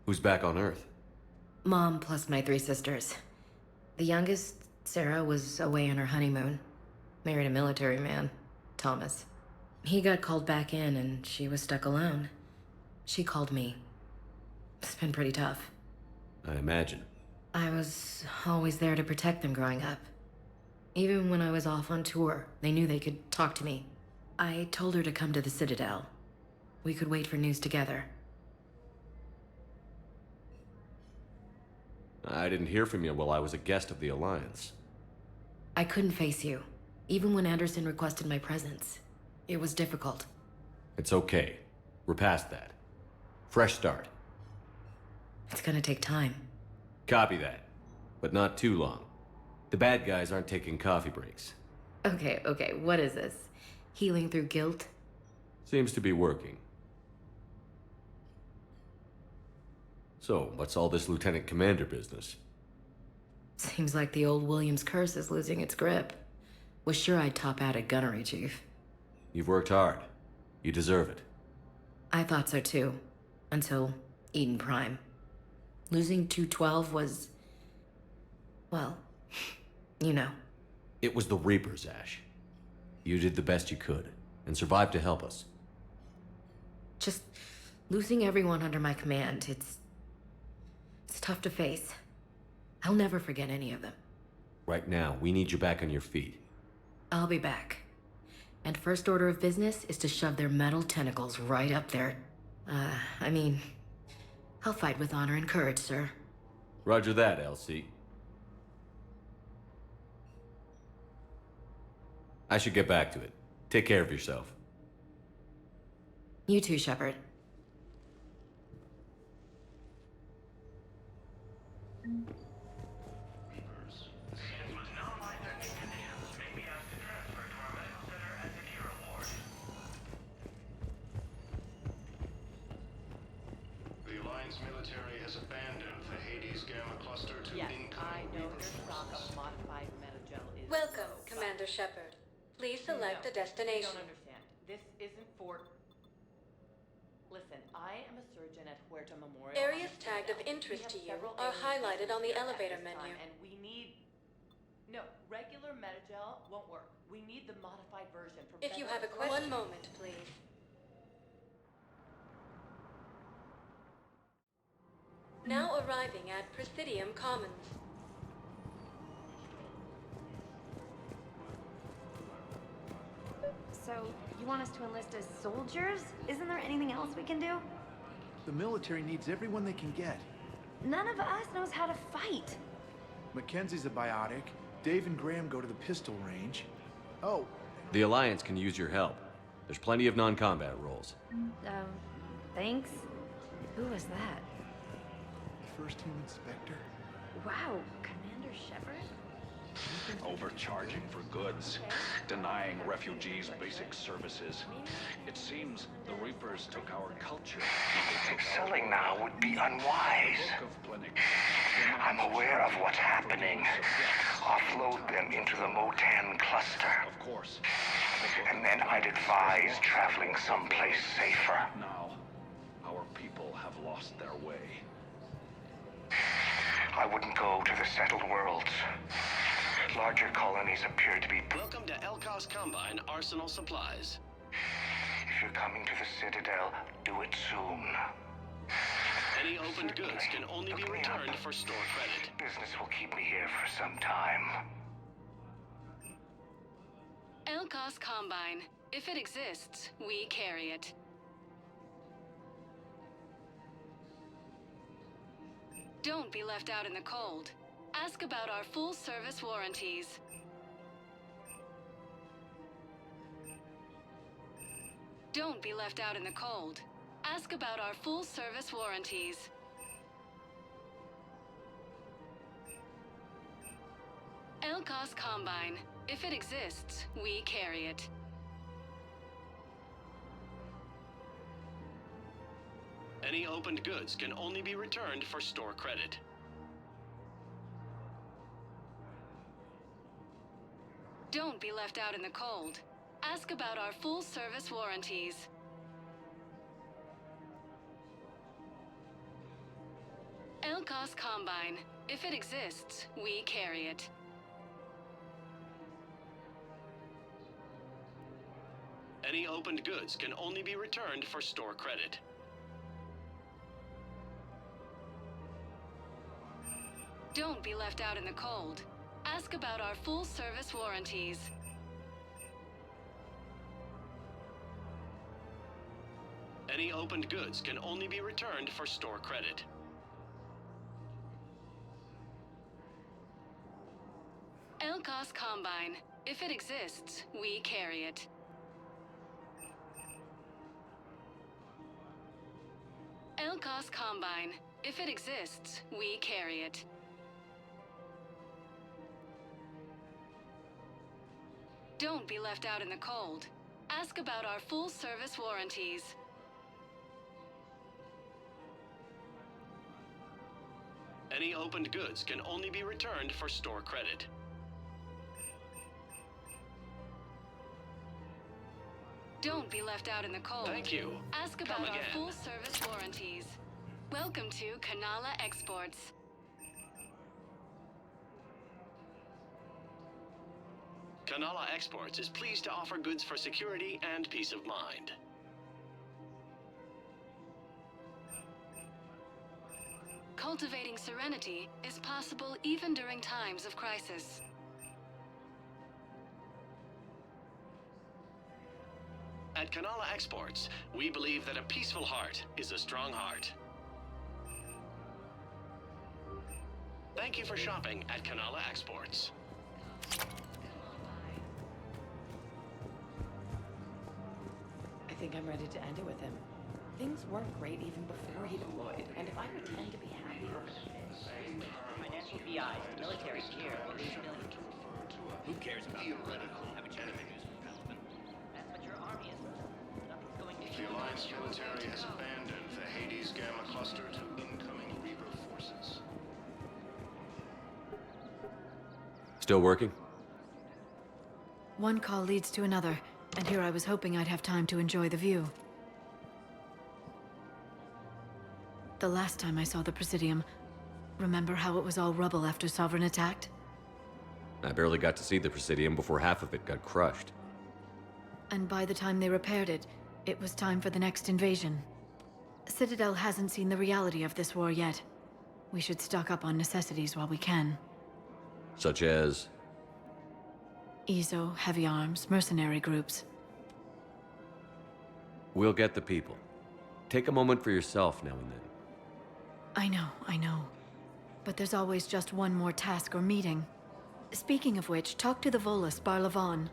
S1: Who's back on Earth?
S22: Mom plus my 3 sisters. The youngest, Sarah, was away on her honeymoon. Married a military man, Thomas. He got called back in and she was stuck alone. She called me. It's been pretty tough.
S1: I imagine.
S22: I was always there to protect them growing up. Even when I was off on tour, they knew they could talk to me. I told her to come to the Citadel. We could wait for news together.
S1: I didn't hear from you while I was a guest of the Alliance.
S22: I couldn't face you, even when Anderson requested my presence. It was difficult.
S1: It's okay. We're past that. Fresh start.
S22: It's gonna take time.
S1: Copy that. But not too long. The bad guys aren't taking coffee breaks.
S22: Okay, what is this? Healing through guilt?
S1: Seems to be working. So, what's all this Lieutenant Commander business?
S22: Seems like the old Williams curse is losing its grip. Was sure I'd top out at gunnery, Chief.
S1: You've worked hard. You deserve it.
S22: I thought so too. Until Eden Prime. Losing 212 was... well, you know.
S1: It was the Reapers, Ash. You did the best you could, and survived to help us.
S22: Just losing everyone under my command, it's tough to face. I'll never forget any of them.
S1: Right now, we need you back on your feet.
S22: I'll be back. And first order of business is to shove their metal tentacles right up there. I'll fight with honor and courage, sir.
S1: Roger that, Elsie. I should get back to it. Take care of yourself.
S22: You too, Shepard.
S17: The Alliance military has abandoned the Hades Gamma Cluster to
S24: I know your stock of modified metagel is
S23: Welcome,
S24: low,
S23: Commander Shepard. Please select a
S24: You
S23: destination.
S24: don't understand. This isn't for... Listen, I am a surgeon at Huerta Memorial.
S23: Areas tagged of interest to you are highlighted on the elevator menu.
S24: And we need... No, regular metagel won't work. We need the modified version for
S23: If you
S24: better
S23: have a question... 1
S24: absorption.
S23: moment, please. Now arriving at Presidium Commons.
S11: So, you want us to enlist as soldiers? Isn't there anything else we can do?
S7: The military needs everyone they can get.
S11: None of us knows how to fight.
S7: Mackenzie's a biotic. Dave and Graham go to the pistol range. Oh,
S1: The Alliance can use your help. There's plenty of non-combat roles.
S11: Thanks. Who was that?
S7: First Human Spectre.
S11: Wow, Commander Shepard?
S9: Overcharging for goods, denying refugees basic services. It seems the Reapers took our culture.
S12: Selling now would be unwise. I'm aware of what's happening. Offload them into the Motan cluster.
S9: Of course.
S12: And then I'd advise traveling someplace safer.
S9: Now, our people have lost their way.
S12: I wouldn't go to the settled worlds. Larger colonies appear to be...
S6: Welcome to Elkos Combine Arsenal Supplies.
S12: If you're coming to the Citadel, do it soon.
S6: An Any opened goods can only be returned for store credit.
S12: Business will keep me here for some time.
S21: Elkos Combine. If it exists, we carry it. Don't be left out in the cold. Ask about our full-service warranties. Don't be left out in the cold. Ask about our full-service warranties. Elkos Combine. If it exists, we carry it.
S6: Any opened goods can only be returned for store credit.
S21: Don't be left out in the cold. Ask about our full-service warranties. Elkos Combine. If it exists, we carry it.
S6: Any opened goods can only be returned for store credit.
S21: Don't be left out in the cold. Ask about our full-service warranties.
S6: Any opened goods can only be returned for store credit.
S21: Elkos Combine. If it exists, we carry it. Elkos Combine. If it exists, we carry it. Don't be left out in the cold. Ask about our full-service warranties.
S6: Any opened goods can only be returned for store credit.
S21: Don't be left out in the cold.
S6: Thank you.
S21: Ask about
S6: Come
S21: our
S6: again.
S21: full-service warranties. Welcome to Kanala Exports.
S6: Kanala Exports is pleased to offer goods for security and peace of mind.
S21: Cultivating serenity is possible even during times of crisis.
S6: At Kanala Exports, we believe that a peaceful heart is a strong heart. Thank you for shopping at Kanala Exports.
S24: I think I'm ready to end it with him. Things weren't great even before he deployed, and if I pretend to be happy for
S5: Financial BIs, the military here will lose millions.
S6: Who cares about
S5: Theoretical enemy. That's what your army is. Nothing's going to
S14: The Alliance military has abandoned the Hades Gamma cluster to incoming Reaper forces.
S1: Still working?
S16: One call leads to another, and here I was hoping I'd have time to enjoy the view. The last time I saw the Presidium, remember how it was all rubble after Sovereign attacked?
S1: I barely got to see the Presidium before half of it got crushed.
S16: And by the time they repaired it, it was time for the next invasion. Citadel hasn't seen the reality of this war yet. We should stock up on necessities while we can.
S1: Such as?
S16: EZO, heavy arms, mercenary groups.
S1: We'll get the people. Take a moment for yourself now and then.
S16: I know. But there's always just one more task or meeting. Speaking of which, talk to the Volus, Barlavan.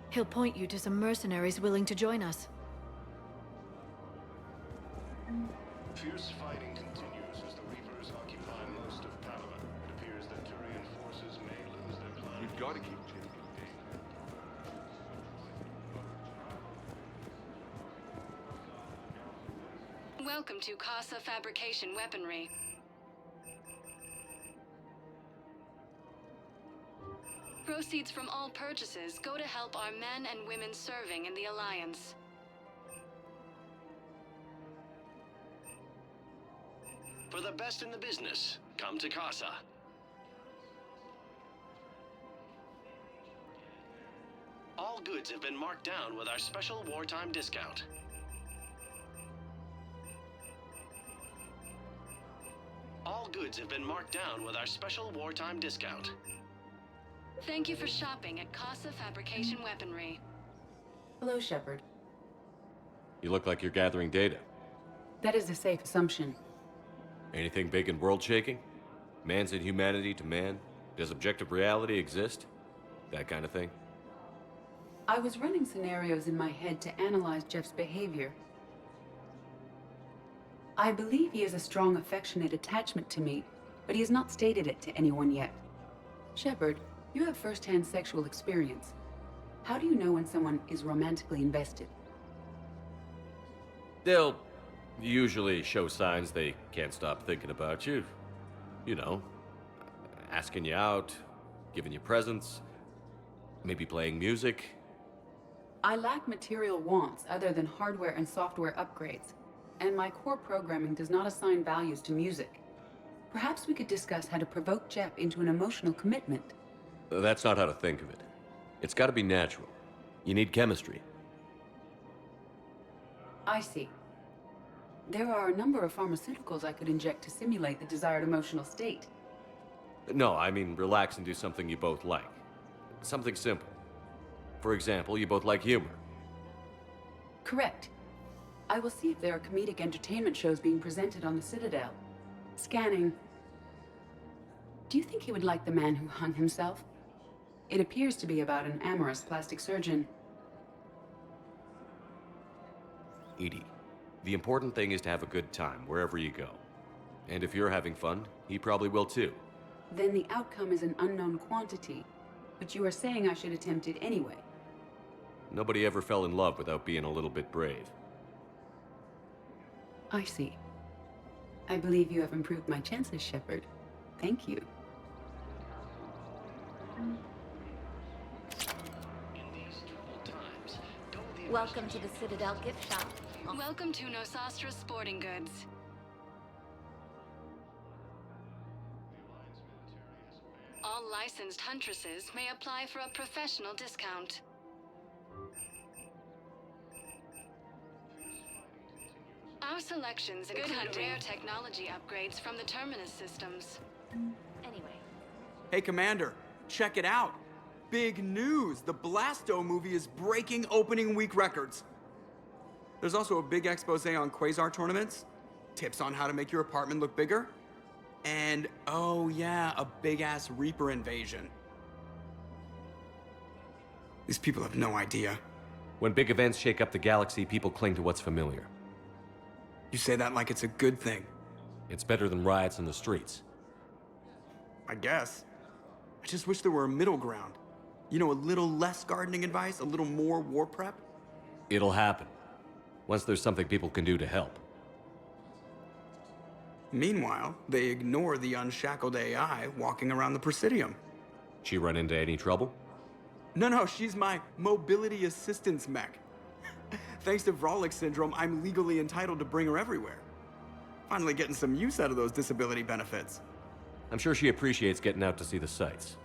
S16: He'll point you to some mercenaries willing to join us.
S14: Fierce fighting continues as the Reapers occupy most of Palaven. It appears that Turian forces may lose their plan. We've got to keep
S21: Welcome to Casa Fabrication Weaponry. Proceeds from all purchases go to help our men and women serving in the Alliance.
S6: For the best in the business, come to Casa. All goods have been marked down with our special wartime discount. all goods have been marked down with our special wartime discount.
S21: Thank you for shopping at Casa Fabrication Weaponry.
S24: Hello, Shepard.
S1: You look like you're gathering data.
S24: That is a safe assumption.
S1: Anything big and world-shaking? Man's inhumanity to man? Does objective reality exist? That kind of thing?
S24: I was running scenarios in my head to analyze Jeff's behavior. I believe he has a strong affectionate attachment to me, but he has not stated it to anyone yet. Shepard, you have first-hand sexual experience. How do you know when someone is romantically invested?
S1: They'll usually show signs they can't stop thinking about you. You know, asking you out, giving you presents, maybe playing music.
S24: I lack material wants other than hardware and software upgrades, and my core programming does not assign values to music. Perhaps we could discuss how to provoke Jeff into an emotional commitment.
S1: That's not how to think of it. It's got to be natural. You need chemistry.
S24: I see. There are a number of pharmaceuticals I could inject to simulate the desired emotional state.
S1: No, I mean relax and do something you both like. Something simple. For example, you both like humor.
S24: Correct. I will see if there are comedic entertainment shows being presented on the Citadel. Scanning. Do you think he would like The Man Who Hung Himself? It appears to be about an amorous plastic surgeon.
S1: Edie, the important thing is to have a good time wherever you go. And if you're having fun, he probably will too.
S24: Then the outcome is an unknown quantity, but you are saying I should attempt it anyway.
S1: Nobody ever fell in love without being a little bit brave.
S24: I see. I believe you have improved my chances, Shepard. Thank you.
S11: Welcome to the Citadel gift shop.
S21: Welcome to Nosastra Sporting Goods. All licensed huntresses may apply for a professional discount. Our selections include rare technology upgrades from the Terminus systems.
S11: Anyway.
S8: Hey, Commander, check it out. Big news! The Blasto movie is breaking opening week records. There's also a big expose on Quasar tournaments, tips on how to make your apartment look bigger, and, oh yeah, a big-ass Reaper invasion. These people have no idea.
S1: When big events shake up the galaxy, people cling to what's familiar.
S8: You say that like it's a good thing.
S1: It's better than riots in the streets.
S8: I guess. I just wish there were a middle ground. You know, a little less gardening advice, a little more war prep.
S1: It'll happen. Once there's something people can do to help.
S8: Meanwhile, they ignore the unshackled AI walking around the Presidium.
S1: She run into any trouble?
S8: No, she's my mobility assistance mech. Thanks to Vralik syndrome, I'm legally entitled to bring her everywhere. Finally getting some use out of those disability benefits.
S1: I'm sure she appreciates getting out to see the sights.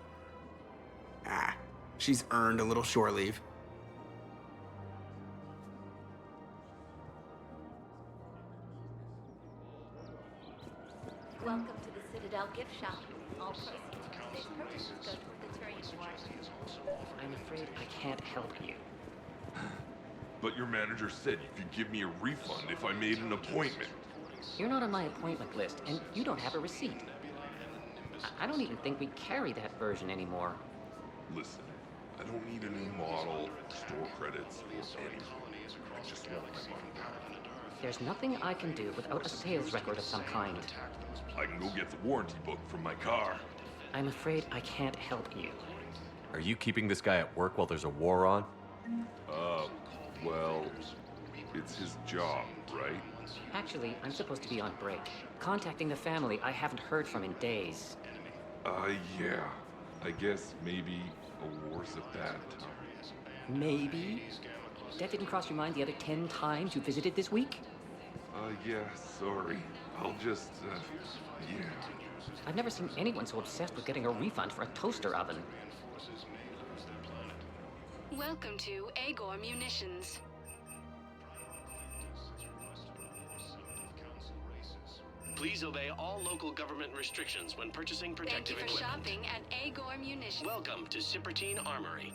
S8: Ah, she's earned a little shore leave.
S11: Welcome to the Citadel gift shop. All proceeds from safe purchases go toward the Turian War.
S25: I'm afraid I can't help you.
S13: But your manager said you could give me a refund if I made an appointment.
S25: You're not on my appointment list, and you don't have a receipt. I don't even think we carry that version anymore.
S13: Listen, I don't need a new model, store credits, or anything. I just want my money back.
S25: There's nothing I can do without a sales record of some kind.
S13: I can go get the warranty book from my car.
S25: I'm afraid I can't help you.
S1: Are you keeping this guy at work while there's a war on?
S13: Well, it's his job, right?
S25: Actually, I'm supposed to be on break. Contacting the family I haven't heard from in days.
S13: Yeah. I guess maybe a war's a bad time.
S25: Maybe? That didn't cross your mind the other 10 times you visited this week?
S13: Yeah, sorry. I'll just, yeah.
S25: I've never seen anyone so obsessed with getting a refund for a toaster oven.
S21: Welcome to Agor Munitions.
S6: Please obey all local government restrictions when purchasing
S21: Thank you
S6: protective
S21: for
S6: equipment.
S21: shopping at Agor Munitions.
S6: Welcome to Cypertine Armory.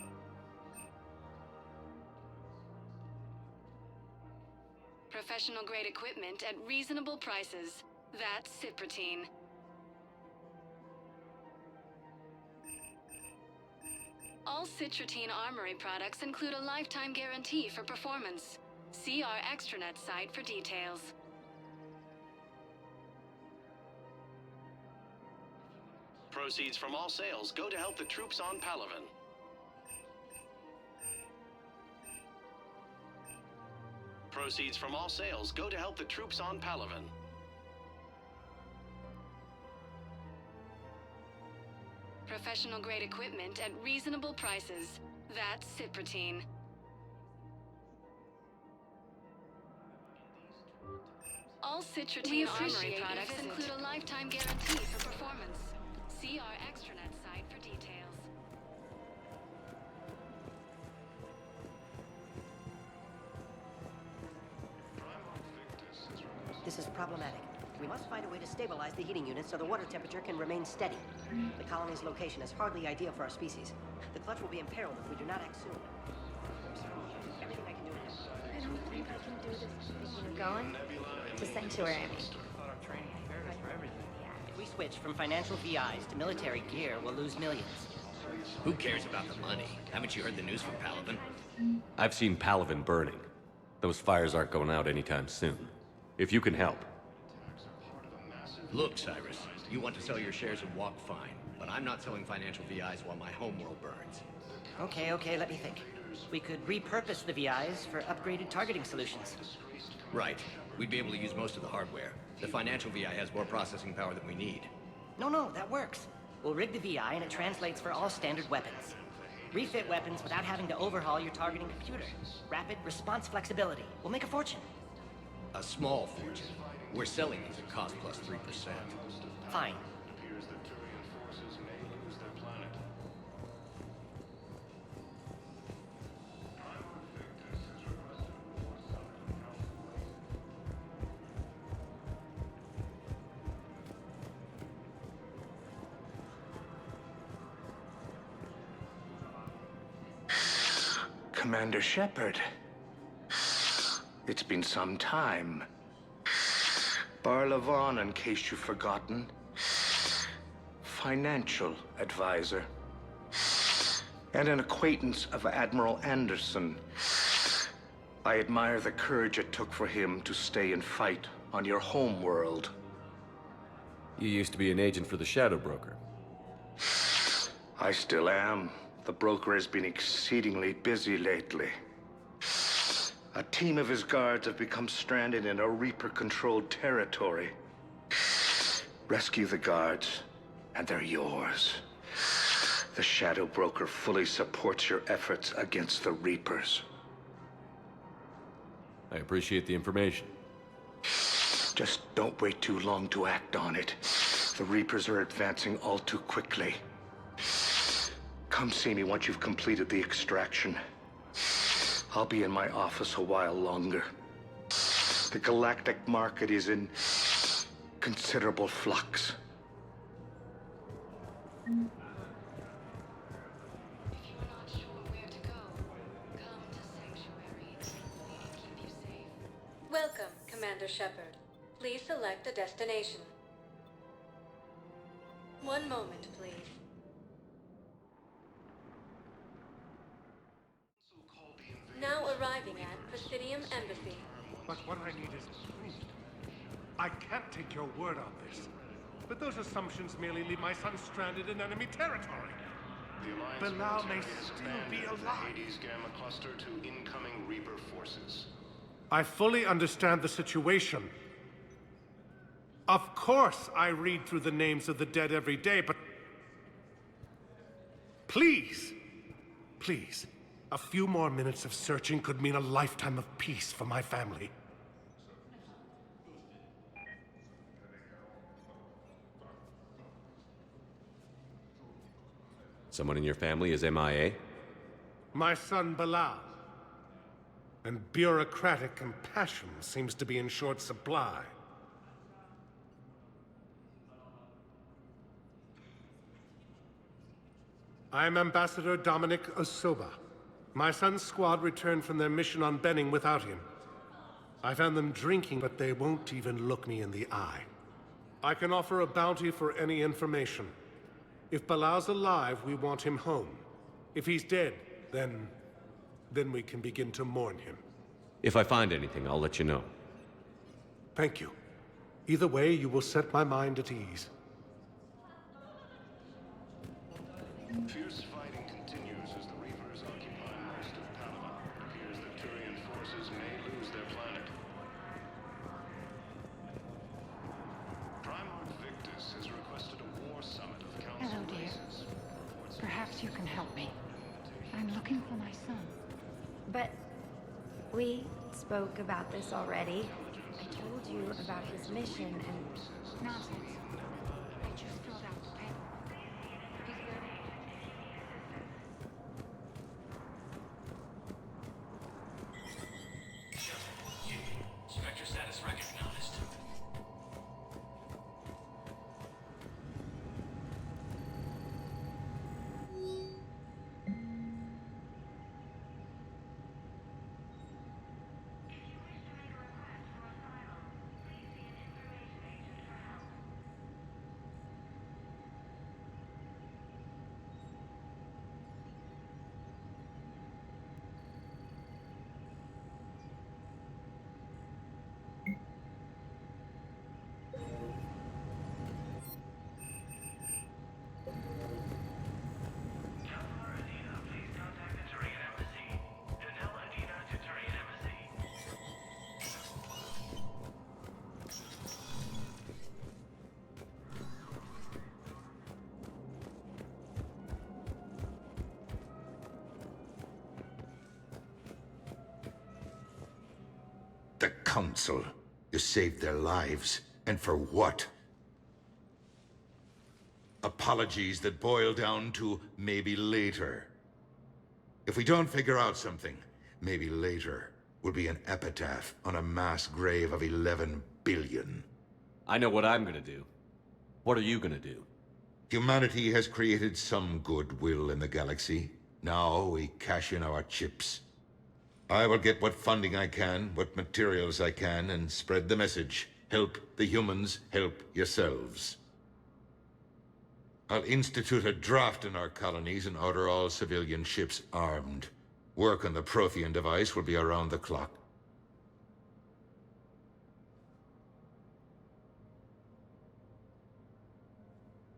S21: Professional grade equipment at reasonable prices. That's Cypertine. All Cypertine Armory products include a lifetime guarantee for performance. See our extranet site for details.
S6: Proceeds from all sales go to help the troops on Palaven. Proceeds from all sales go to help the troops on Palaven.
S21: Professional grade equipment at reasonable prices. That's Cypertine. All Cypertine Armory products include a lifetime guarantee for performance. See our extranet site for details.
S2: This is problematic. We must find a way to stabilize the heating unit so the water temperature can remain steady. The colony's location is hardly ideal for our species. The clutch will be imperiled if we do not act soon. I'm sorry. Everything I can do is...
S11: I don't think I can do this. You're going to Sanctuary.
S2: If we switch from financial VIs to military gear, we'll lose millions.
S1: Who cares about the money? Haven't you heard the news from Palaven? I've seen Palaven burning. Those fires aren't going out anytime soon. If you can help.
S15: Look, Cyrus, you want to sell your shares and walk fine, but I'm not selling financial VIs while my homeworld burns.
S2: Okay, let me think. We could repurpose the VIs for upgraded targeting solutions.
S15: Right. We'd be able to use most of the hardware. The financial VI has more processing power than we need.
S2: No, that works. We'll rig the VI and it translates for all standard weapons. Refit weapons without having to overhaul your targeting computer. Rapid response flexibility. We'll make a fortune.
S15: A small fortune. We're selling these at cost plus 3%.
S2: Fine.
S12: Commander Shepard. It's been some time. Barlavon, in case you've forgotten. Financial advisor. And an acquaintance of Admiral Anderson. I admire the courage it took for him to stay and fight on your home world.
S1: You used to be an agent for the Shadow Broker.
S12: I still am. The broker has been exceedingly busy lately. A team of his guards have become stranded in a Reaper-controlled territory. Rescue the guards, and they're yours. The Shadow Broker fully supports your efforts against the Reapers.
S1: I appreciate the information.
S12: Just don't wait too long to act on it. The Reapers are advancing all too quickly. Come see me once you've completed the extraction. I'll be in my office a while longer. The galactic market is in considerable flux.
S23: Welcome, Commander Shepard. Please select a destination. One moment, please. Now arriving at Presidium Embassy.
S18: But what I need is proof. I can't take your word on this. But those assumptions merely leave my son stranded in enemy territory.
S14: The
S18: Bilal may
S14: military has
S18: still be
S14: abandoned the
S18: alive.
S14: Hades Gamma cluster to incoming Reaper forces.
S18: I fully understand the situation. Of course I read through the names of the dead every day, but... Please, a few more minutes of searching could mean a lifetime of peace for my family.
S1: Someone in your family is MIA?
S18: My son Bilal. And bureaucratic compassion seems to be in short supply. I'm Ambassador Dominic Osoba. My son's squad returned from their mission on Benning without him. I found them drinking, but they won't even look me in the eye. I can offer a bounty for any information. If Bilal's alive, we want him home. If he's dead, then we can begin to mourn him.
S1: If I find anything, I'll let you know.
S18: Thank you. Either way, you will set my mind at ease.
S14: Fierce fighting continues as the Reapers occupy most of Padawan. It appears that Turian forces may lose their planet. Primarch Victus has requested a war summit of Council
S3: Hello, dear.
S14: races.
S3: Perhaps you can help me. I'm looking for my son.
S4: But we spoke about this already. I told you about his mission and...
S3: Nonsense. I just filled out the paper.
S5: Spectre status recognized.
S12: The Council. You saved their lives. And for what? Apologies that boil down to maybe later. If we don't figure out something, maybe later will be an epitaph on a mass grave of 11 billion.
S1: I know what I'm gonna do. What are you gonna do?
S12: Humanity has created some goodwill in the galaxy. Now we cash in our chips. I will get what funding I can, what materials I can, and spread the message. Help the humans, help yourselves. I'll institute a draft in our colonies and order all civilian ships armed. Work on the Prothean device will be around the clock.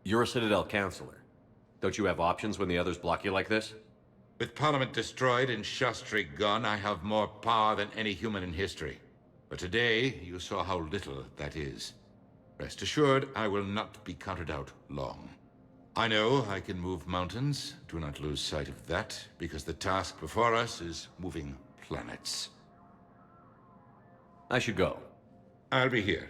S1: You're a Citadel counselor. Don't you have options when the others block you like this?
S12: With Parliament destroyed and Shastri gone, I have more power than any human in history. But today, you saw how little that is. Rest assured, I will not be counted out long. I know I can move mountains. Do not lose sight of that, because the task before us is moving planets.
S1: I should go.
S12: I'll be here.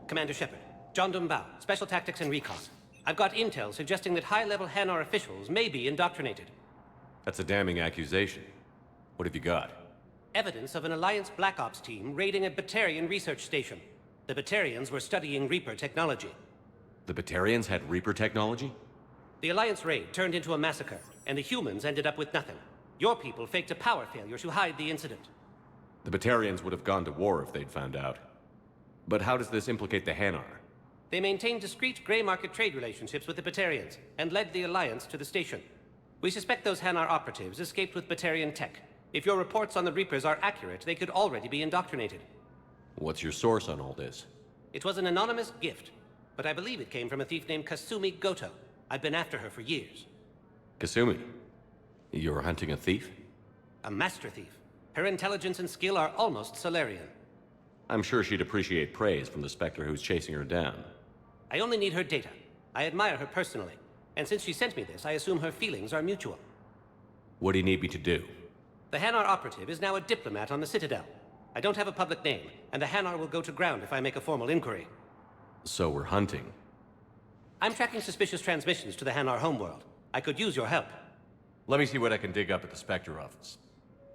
S5: Commander Shepard, John Dumbao, Special Tactics and Recon. I've got intel suggesting that high-level Hanar officials may be indoctrinated.
S1: That's a damning accusation. What have you got?
S5: Evidence of an Alliance Black Ops team raiding a Batarian research station. The Batarians were studying Reaper technology.
S1: The Batarians had Reaper technology?
S5: The Alliance raid turned into a massacre, and the humans ended up with nothing. Your people faked a power failure to hide the incident.
S1: The Batarians would have gone to war if they'd found out. But how does this implicate the Hanar?
S5: They maintained discreet gray market trade relationships with the Batarians, and led the Alliance to the station. We suspect those Hanar operatives escaped with Batarian tech. If your reports on the Reapers are accurate, they could already be indoctrinated.
S1: What's your source on all this?
S5: It was an anonymous gift, but I believe it came from a thief named Kasumi Goto. I've been after her for years.
S1: Kasumi? You're hunting a thief?
S5: A master thief. Her intelligence and skill are almost Solarian.
S1: I'm sure she'd appreciate praise from the Spectre who's chasing her down.
S5: I only need her data. I admire her personally. And since she sent me this, I assume her feelings are mutual.
S1: What do you need me to do?
S5: The Hanar operative is now a diplomat on the Citadel. I don't have a public name, and the Hanar will go to ground if I make a formal inquiry.
S1: So we're hunting.
S5: I'm tracking suspicious transmissions to the Hanar homeworld. I could use your help.
S1: Let me see what I can dig up at the Spectre office.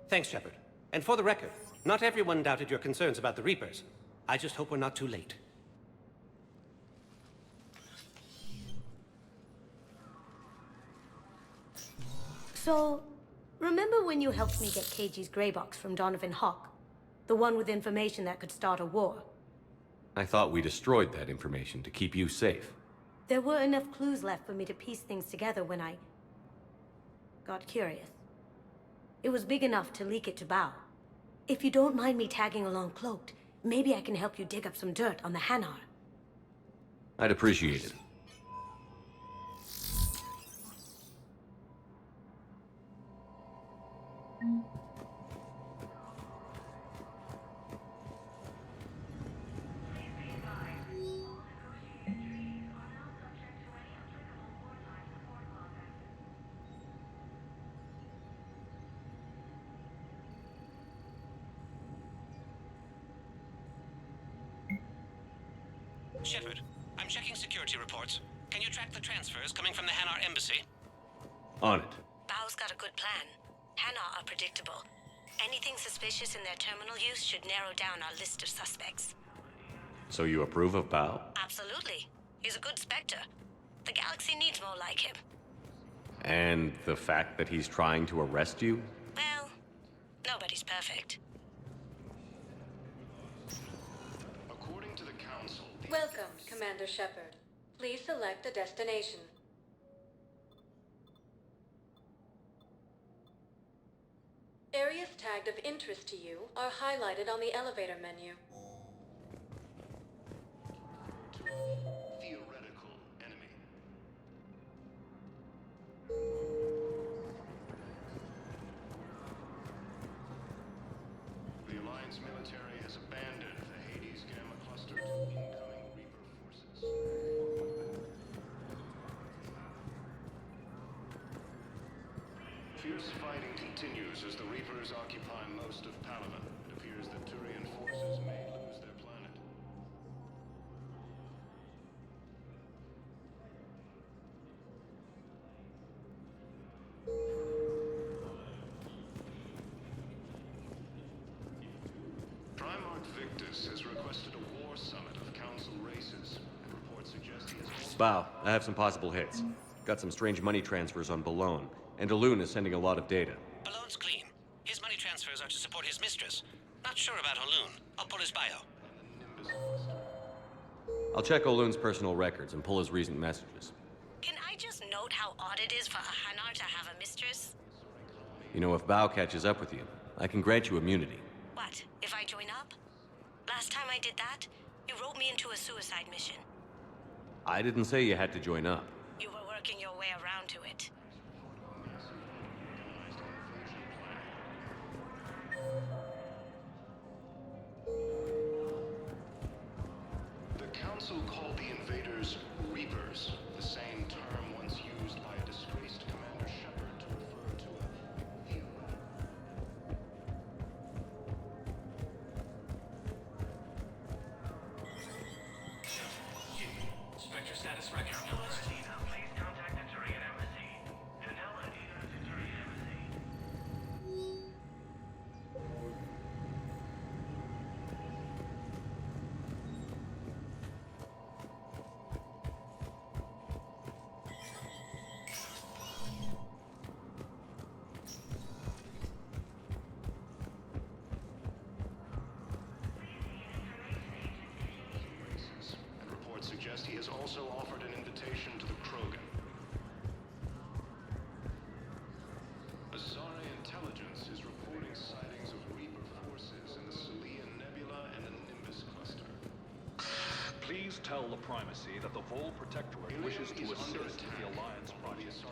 S5: Thanks, Shepard. And for the record, not everyone doubted your concerns about the Reapers. I just hope we're not too late.
S10: So, remember when you helped me get KG's gray box from Donovan Hawk? The one with information that could start a war?
S1: I thought we destroyed that information to keep you safe.
S10: There were enough clues left for me to piece things together when I got curious. It was big enough to leak it to Bao. If you don't mind me tagging along cloaked, maybe I can help you dig up some dirt on the Hanar.
S1: I'd appreciate it.
S5: Shepard, I'm checking security reports. Can you track the transfers coming from the Hanar embassy?
S1: On it.
S10: Bao's got a good plan. Hanar are predictable. Anything suspicious in their terminal use should narrow down our list of suspects.
S1: So you approve of Bao?
S10: Absolutely. He's a good Spectre. The galaxy needs more like him.
S1: And the fact that he's trying to arrest you?
S10: Well, nobody's perfect.
S14: According to the Council...
S23: Welcome, Commander Shepard. Please select a destination. Areas tagged of interest to you are highlighted on the elevator menu.
S14: Theoretical enemy. The Alliance military has abandoned the Hades Gamma Cluster to incoming Reaper forces. Fierce fighting continues as the Reapers occupy most of Palaven. It appears that Turian forces may lose their planet. Primarch Victus has requested a war summit of Council races, and reports suggest he has also...
S1: Bao, I have some possible hits. Got some strange money transfers on Balone, and Elune is sending a lot of data.
S5: Balone's clean. His money transfers are to support his mistress. Not sure about Olun. I'll pull his bio.
S1: I'll check Olune's personal records and pull his recent messages.
S10: Can I just note how odd it is for a Hanar to have a mistress?
S1: You know, if Bao catches up with you, I can grant you immunity.
S10: What, if I join up? Last time I did that, you wrote me into a suicide mission.
S1: I didn't say you had to join up.
S10: You were working your way around to it.
S14: The Council called the invaders Reapers, the same term once used by a disgraced Commander Shepard to refer to a hero.
S5: Spectre status recognized.
S14: Please contact the Turian embassy. Janella Ida to Turian embassy. And reports suggest he has also offered an invitation to the Krogan. Azari intelligence is reporting sightings of Reaper forces in the Celian Nebula and the Nimbus cluster.
S9: Please tell the Primacy that the Vol Protectorate wishes to assist with the Alliance project.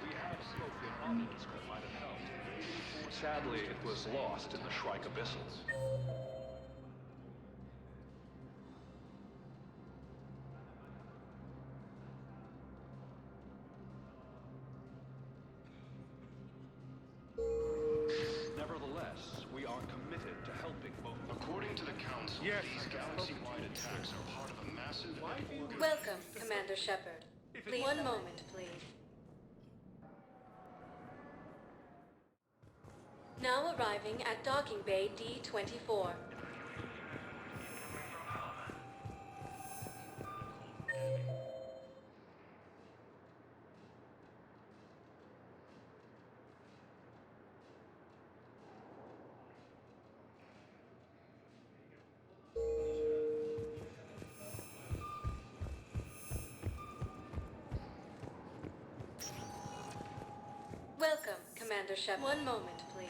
S9: We have spoken others that might have helped. Sadly, it was lost in the Shrike Abyssals. Nevertheless, we are committed to helping both.
S14: According to the Council, these galaxy-wide attacks are part of a massive network.
S23: Welcome, Commander Shepard. One moment, please. Now arriving at Docking Bay D-24. Welcome, Commander Shepard. One moment, please.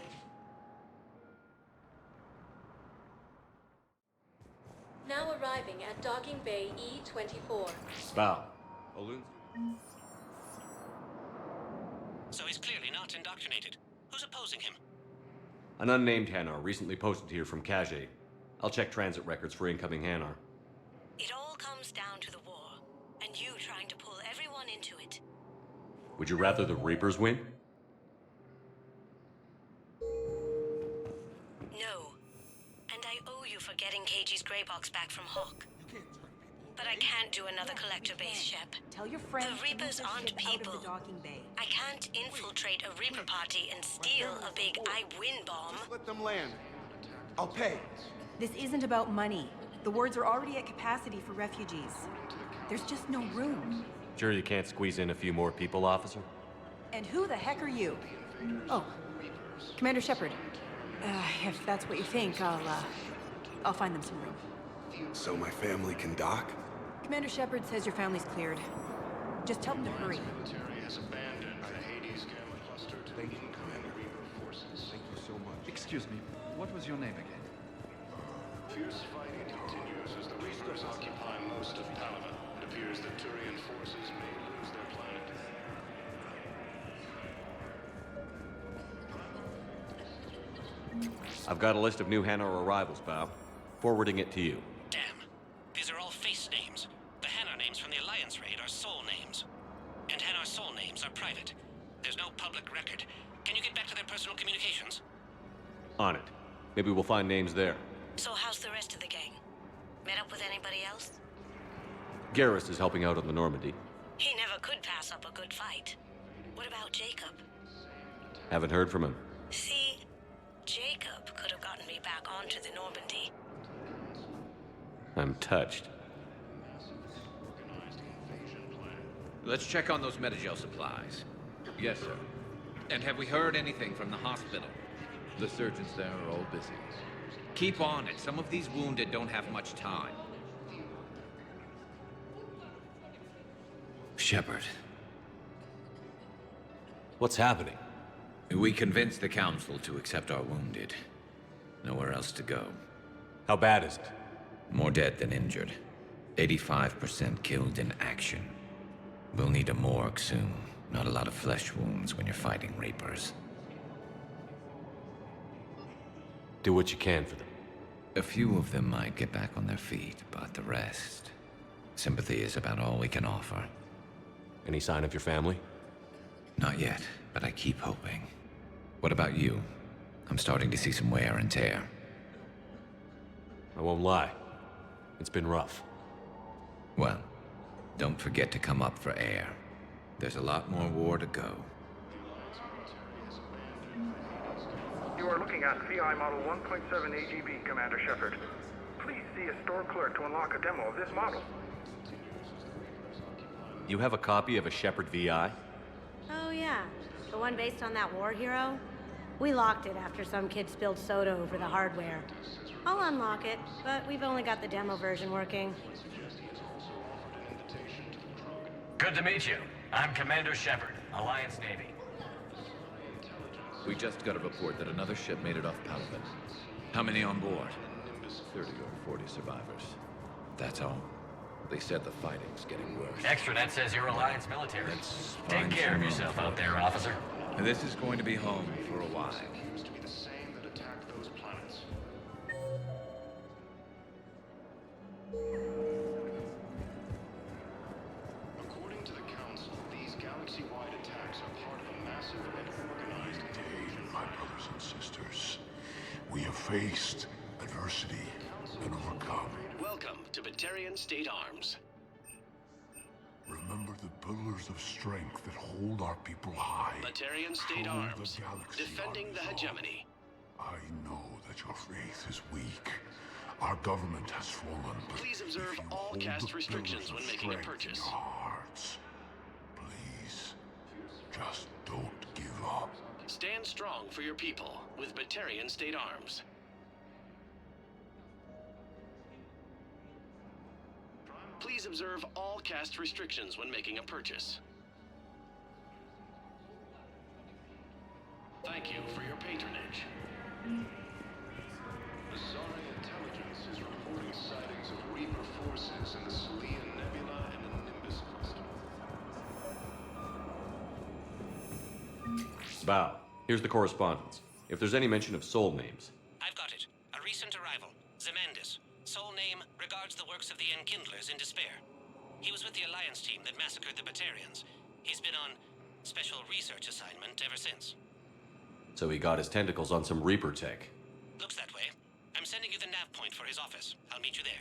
S23: Now arriving at Docking Bay E-24.
S1: Bow. Balloons.
S5: So he's clearly not indoctrinated. Who's opposing him?
S1: An unnamed Hanar recently posted here from Kage. I'll check transit records for incoming Hanar.
S10: It all comes down to the war, and you trying to pull everyone into it.
S1: Would you rather the Reapers win?
S10: No. And I owe you for getting KG's gray box back from Hawk. But I can't do another collector base, Shep.
S2: Tell your friends
S10: The Reapers aren't people. I can't infiltrate a Reaper party and steal a big I win bomb.
S7: Let them land. I'll pay.
S2: This isn't about money. The wards are already at capacity for refugees. There's just no room.
S1: Sure you can't squeeze in a few more people, officer?
S2: And who the heck are you? Oh, Commander Shepard. If that's what you think, I'll find them some room.
S7: So my family can dock?
S2: Commander Shepard says your family's cleared. Just tell them to hurry.
S7: Thank you, Commander. Thank you so much.
S9: Excuse me, what was your name again?
S14: Fierce fighting continues as the Reapers occupy most of Palaven. It appears that Turian forces may lose their planet.
S1: I've got a list of new Hanar arrivals, Bow. Forwarding it to you.
S5: Damn. These are all face names. The Hanar names from the Alliance raid are soul names. And Hanar soul names are private. There's no public record. Can you get back to their personal communications?
S1: On it. Maybe we'll find names there.
S10: So how's the rest of the gang? Met up with anybody else?
S1: Garrus is helping out on the Normandy.
S10: He never could pass up a good fight. What about Jacob?
S1: Haven't heard from him.
S10: See, Jacob could have gotten me back onto the Normandy.
S1: I'm touched.
S17: Let's check on those Metagel supplies. Yes, sir. And have we heard anything from the hospital? The surgeons there are all busy. Keep on it. Some of these wounded don't have much time. Shepard.
S1: What's happening?
S17: We convinced the Council to accept our wounded. Nowhere else to go.
S1: How bad is it?
S17: More dead than injured. 85% killed in action. We'll need a morgue soon. Not a lot of flesh wounds when you're fighting Reapers.
S1: Do what you can for them.
S17: A few of them might get back on their feet, but the rest... Sympathy is about all we can offer.
S1: Any sign of your family?
S17: Not yet, but I keep hoping. What about you? I'm starting to see some wear and tear.
S1: I won't lie. It's been rough.
S17: Well, don't forget to come up for air. There's a lot more war to go.
S19: You are looking at CI Model 1.7 AGB, Commander Shepard. Please see a store clerk to unlock a demo of this model.
S1: You have a copy of a Shepard VI?
S10: Oh yeah, the one based on that war hero? We locked it after some kid spilled soda over the hardware. I'll unlock it, but we've only got the demo version working.
S20: Good to meet you. I'm Commander Shepard, Alliance Navy.
S17: We just got a report that another ship made it off Palaven. How many on board? 30 or 40 survivors. That's all. They said the fighting's getting worse.
S20: Extranet says you're Alliance military. Take care of yourself out there, officer.
S17: This is going to be home for a while.
S14: Seems to be the same that attacked those planets. According to the Council, these galaxy-wide attacks are part of a massive and organized invasion.
S22: My brothers and sisters, we have faced adversity and overcome.
S6: Welcome to Batarian State Arms.
S22: Remember the pillars of strength that hold our people high.
S6: Batarian State
S22: Hold the
S6: Arms.
S22: galaxy
S6: Defending the hegemony.
S22: I know that your faith is weak. Our government has fallen, but
S6: Please observe
S22: if you
S6: all
S22: hold
S6: cast
S22: the
S6: restrictions
S22: pillars
S6: when
S22: of
S6: making a
S22: strength in
S6: purchase.
S22: your hearts, please, just don't give up.
S6: Stand strong for your people with Batarian State Arms. Please observe all cast restrictions when making a purchase. Thank you for your patronage.
S14: Asari intelligence is reporting sightings of Reaper forces in the Salian Nebula and the Nimbus cluster.
S1: Bow, here's the correspondence. If there's any mention of soul names.
S5: I've got it. A recent arrival. Zemandis. Sole name regards the works of the Enkindlers in despair. He was with the Alliance team that massacred the Batarians. He's been on special research assignment ever since.
S1: So he got his tentacles on some Reaper tech.
S5: Looks that way. I'm sending you the nav point for his office. I'll meet you there.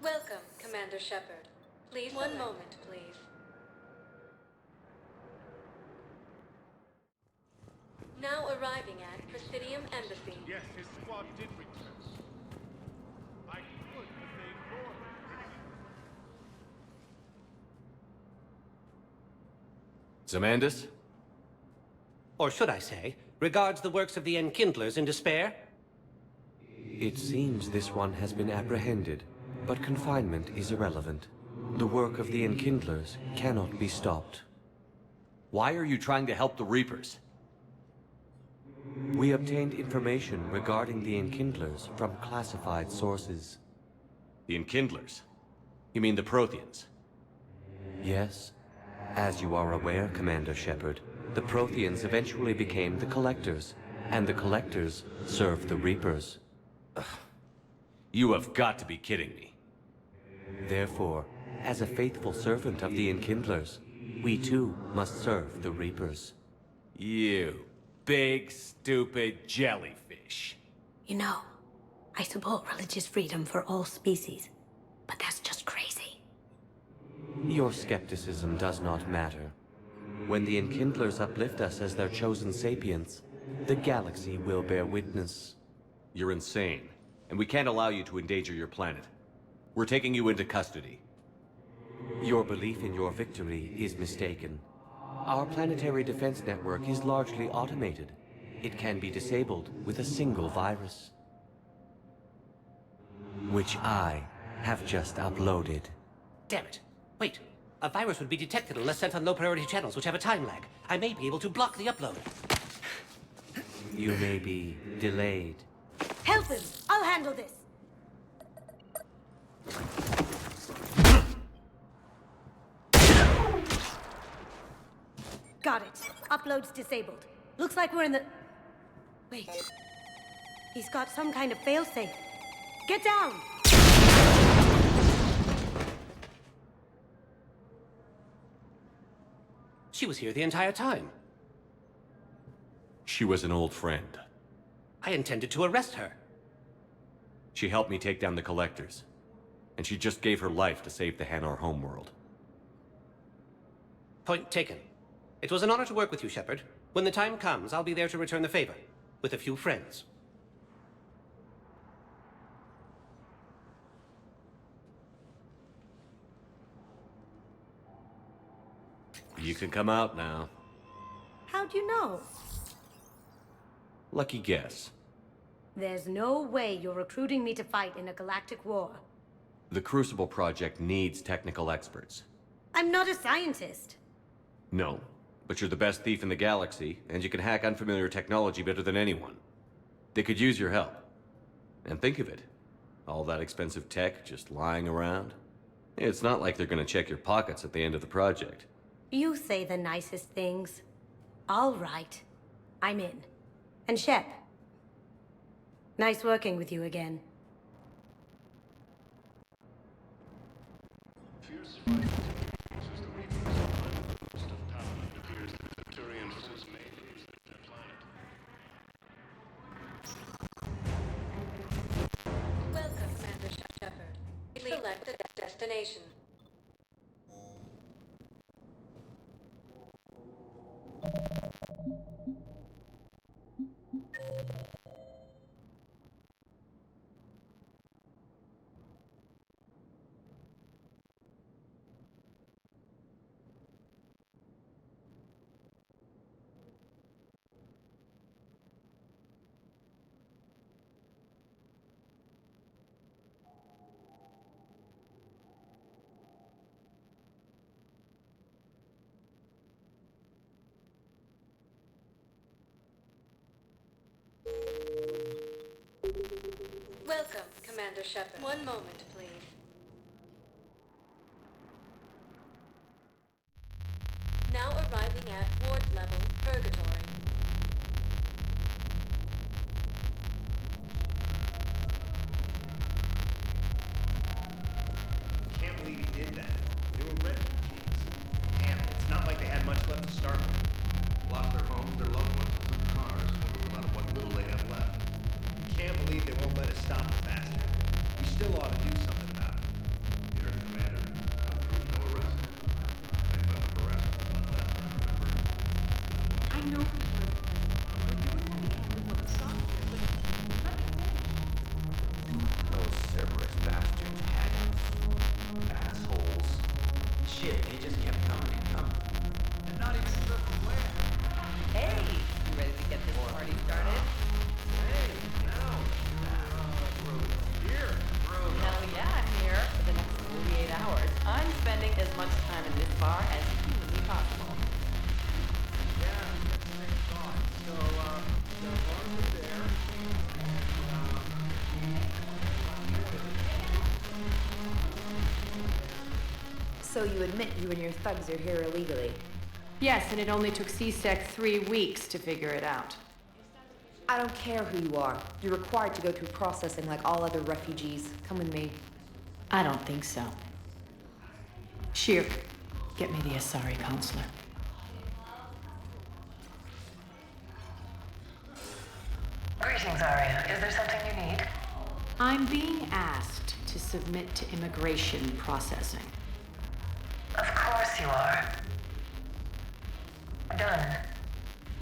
S23: Welcome, Commander Shepard. Please, one moment, please. Now arriving at Presidium Embassy.
S18: Yes, his squad did return. I could, but they ignored me.
S1: Zemandis?
S5: Or should I say, regards the works of the Enkindlers in despair?
S1: It seems this one has been apprehended, but confinement is irrelevant. The work of the Enkindlers cannot be stopped. Why are you trying to help the Reapers? We obtained information regarding the Enkindlers from classified sources. The Enkindlers? You mean the Protheans? Yes. As you are aware, Commander Shepard, the Protheans eventually became the Collectors, and the Collectors served the Reapers. Ugh. You have got to be kidding me. Therefore, as a faithful servant of the Enkindlers, we too must serve the Reapers. You big, stupid jellyfish.
S10: You know, I support religious freedom for all species, but that's just crazy.
S1: Your skepticism does not matter. When the Enkindlers uplift us as their chosen sapients, the galaxy will bear witness. You're insane, and we can't allow you to endanger your planet. We're taking you into custody. Your belief in your victory is mistaken. Our planetary defense network is largely automated. It can be disabled with a single virus. Which I have just uploaded.
S5: Damn it. Wait. A virus would be detected unless sent on low-priority channels, which have a time lag. I may be able to block the upload.
S1: You may be delayed.
S10: Help him! I'll handle this! Got it. Upload's disabled. Looks like we're in the... Wait. He's got some kind of failsafe. Get down!
S5: She was here the entire time.
S1: She was an old friend.
S5: I intended to arrest her.
S1: She helped me take down the Collectors. And she just gave her life to save the Hanar homeworld.
S5: Point taken. It was an honor to work with you, Shepard. When the time comes, I'll be there to return the favor. With a few friends.
S1: You can come out now.
S10: How'd you know?
S1: Lucky guess.
S10: There's no way you're recruiting me to fight in a galactic war.
S1: The Crucible Project needs technical experts.
S10: I'm not a scientist.
S1: No, but you're the best thief in the galaxy, and you can hack unfamiliar technology better than anyone. They could use your help. And think of it. All that expensive tech just lying around. It's not like they're gonna check your pockets at the end of the project.
S10: You say the nicest things. All right. I'm in. And Shep. Nice working with you again.
S14: Fierce fighting continues as the Reapers climb the coast of Talon. It appears the Batarian forces
S23: select the destination. Welcome, Commander Shepard. One moment, please. Now arriving at ward level Purgatory.
S8: Can't believe he did that. They were refugees. And it's not like they had much left to start with.
S12: Lost their homes, their loved ones, and some cars. A lot of what little they have left.
S8: Can't believe they won't let us stop the bastard. We still ought to do something about it.
S12: You're commander. No arrest. They found a harassment on the left, remember?
S3: I know.
S13: Those Cerberus bastards had us. Assholes. Shit, they just kept coming and coming. And not even sure from where.
S16: Hey, you ready to get this party started? Hell yeah, I'm here for the next 48 hours. I'm spending as much time in this bar as humanly possible.
S24: So you admit you and your thugs are here illegally?
S3: Yes, and it only took CSEC 3 weeks to figure it out.
S24: I don't care who you are. You're required to go through processing like all other refugees. Come with me.
S3: I don't think so. Sheer, get me the Asari counselor.
S25: Greetings, Arya. Is there something you need?
S3: I'm being asked to submit to immigration processing.
S25: Of course you are. Done.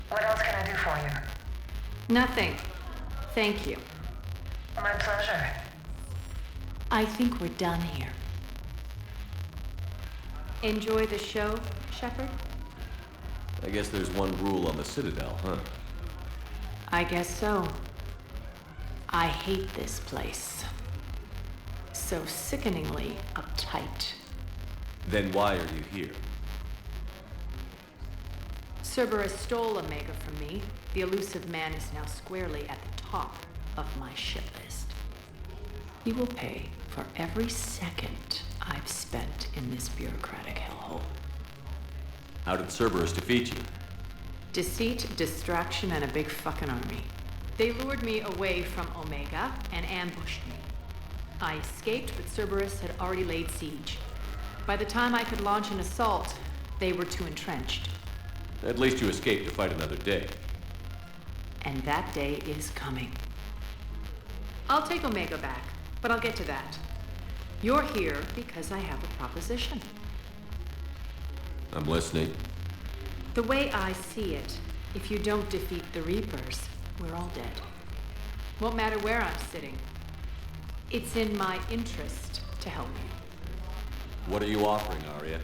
S25: What else can I do for you?
S3: Nothing. Thank you.
S25: My pleasure.
S3: I think we're done here. Enjoy the show, Shepard?
S1: I guess there's one rule on the Citadel, huh?
S3: I guess so. I hate this place. So sickeningly uptight.
S1: Then why are you here?
S3: Cerberus stole Omega from me. The elusive man is now squarely at the top of my shit list. He will pay for every second I've spent in this bureaucratic hellhole.
S1: How did Cerberus defeat you?
S3: Deceit, distraction, and a big fucking army. They lured me away from Omega and ambushed me. I escaped, but Cerberus had already laid siege. By the time I could launch an assault, they were too entrenched.
S1: At least you escaped to fight another day.
S3: And that day is coming. I'll take Omega back, but I'll get to that. You're here because I have a proposition.
S1: I'm listening.
S3: The way I see it, if you don't defeat the Reapers, we're all dead. Won't matter where I'm sitting. It's in my interest to help you.
S1: What are you offering, Arya?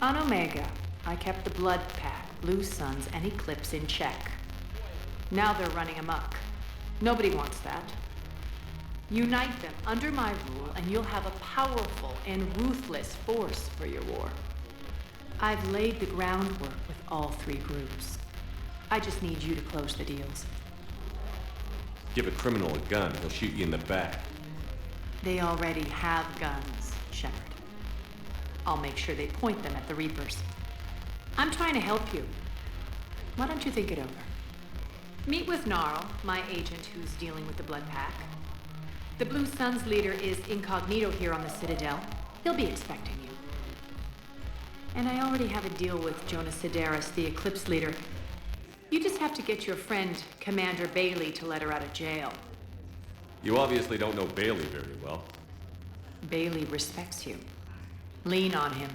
S3: On Omega, I kept the Blood Pack, Blue Suns, and Eclipse in check. Now they're running amok. Nobody wants that. Unite them under my rule, and you'll have a powerful and ruthless force for your war. I've laid the groundwork with all three groups. I just need you to close the deals.
S1: Give a criminal a gun, he'll shoot you in the back.
S3: They already have guns, Shepard. I'll make sure they point them at the Reapers. I'm trying to help you. Why don't you think it over? Meet with Gnarl, my agent who's dealing with the Blood Pack. The Blue Suns leader is incognito here on the Citadel. He'll be expecting you. And I already have a deal with Jonas Sidaris, the Eclipse leader. You just have to get your friend, Commander Bailey, to let her out of jail.
S1: You obviously don't know Bailey very well.
S3: Bailey respects you. Lean on him.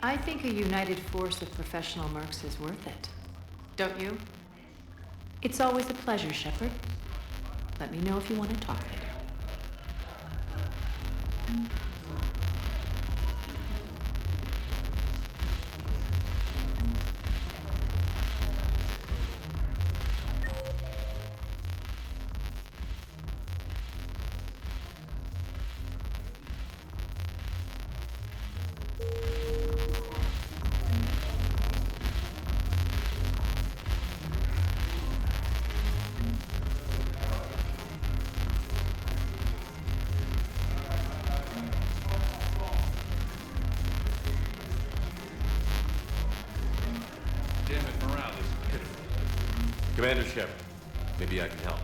S3: I think a united force of professional mercs is worth it. Don't you? It's always a pleasure, Shepard. Let me know if you want to talk later.
S1: Commander Shepard, maybe I can help.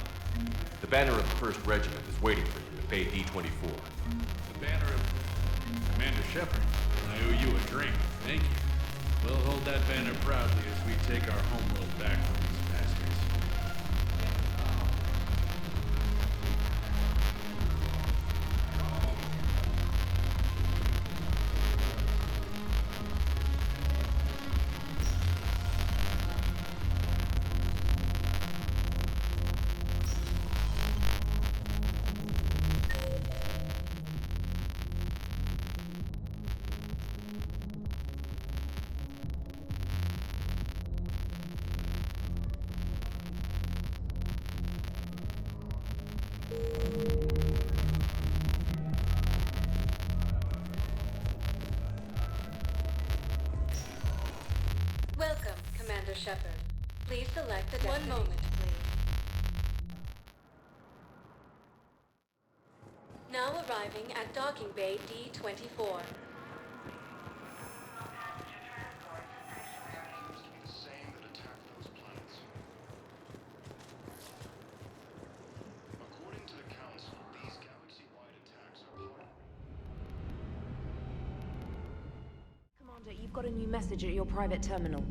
S1: The banner of the 1st Regiment is waiting for you to pay D-24.
S2: The banner of Commander Shepard. I owe you a drink. Thank you. We'll hold that banner proudly as we take our homeworld back from these bastards.
S23: Welcome, Commander Shepard. Please select the one moment, please. Now arriving at docking bay D-24.
S14: According to the Council, these galaxy-wide attacks are part of...
S24: Commander, you've got a new message at your private terminal.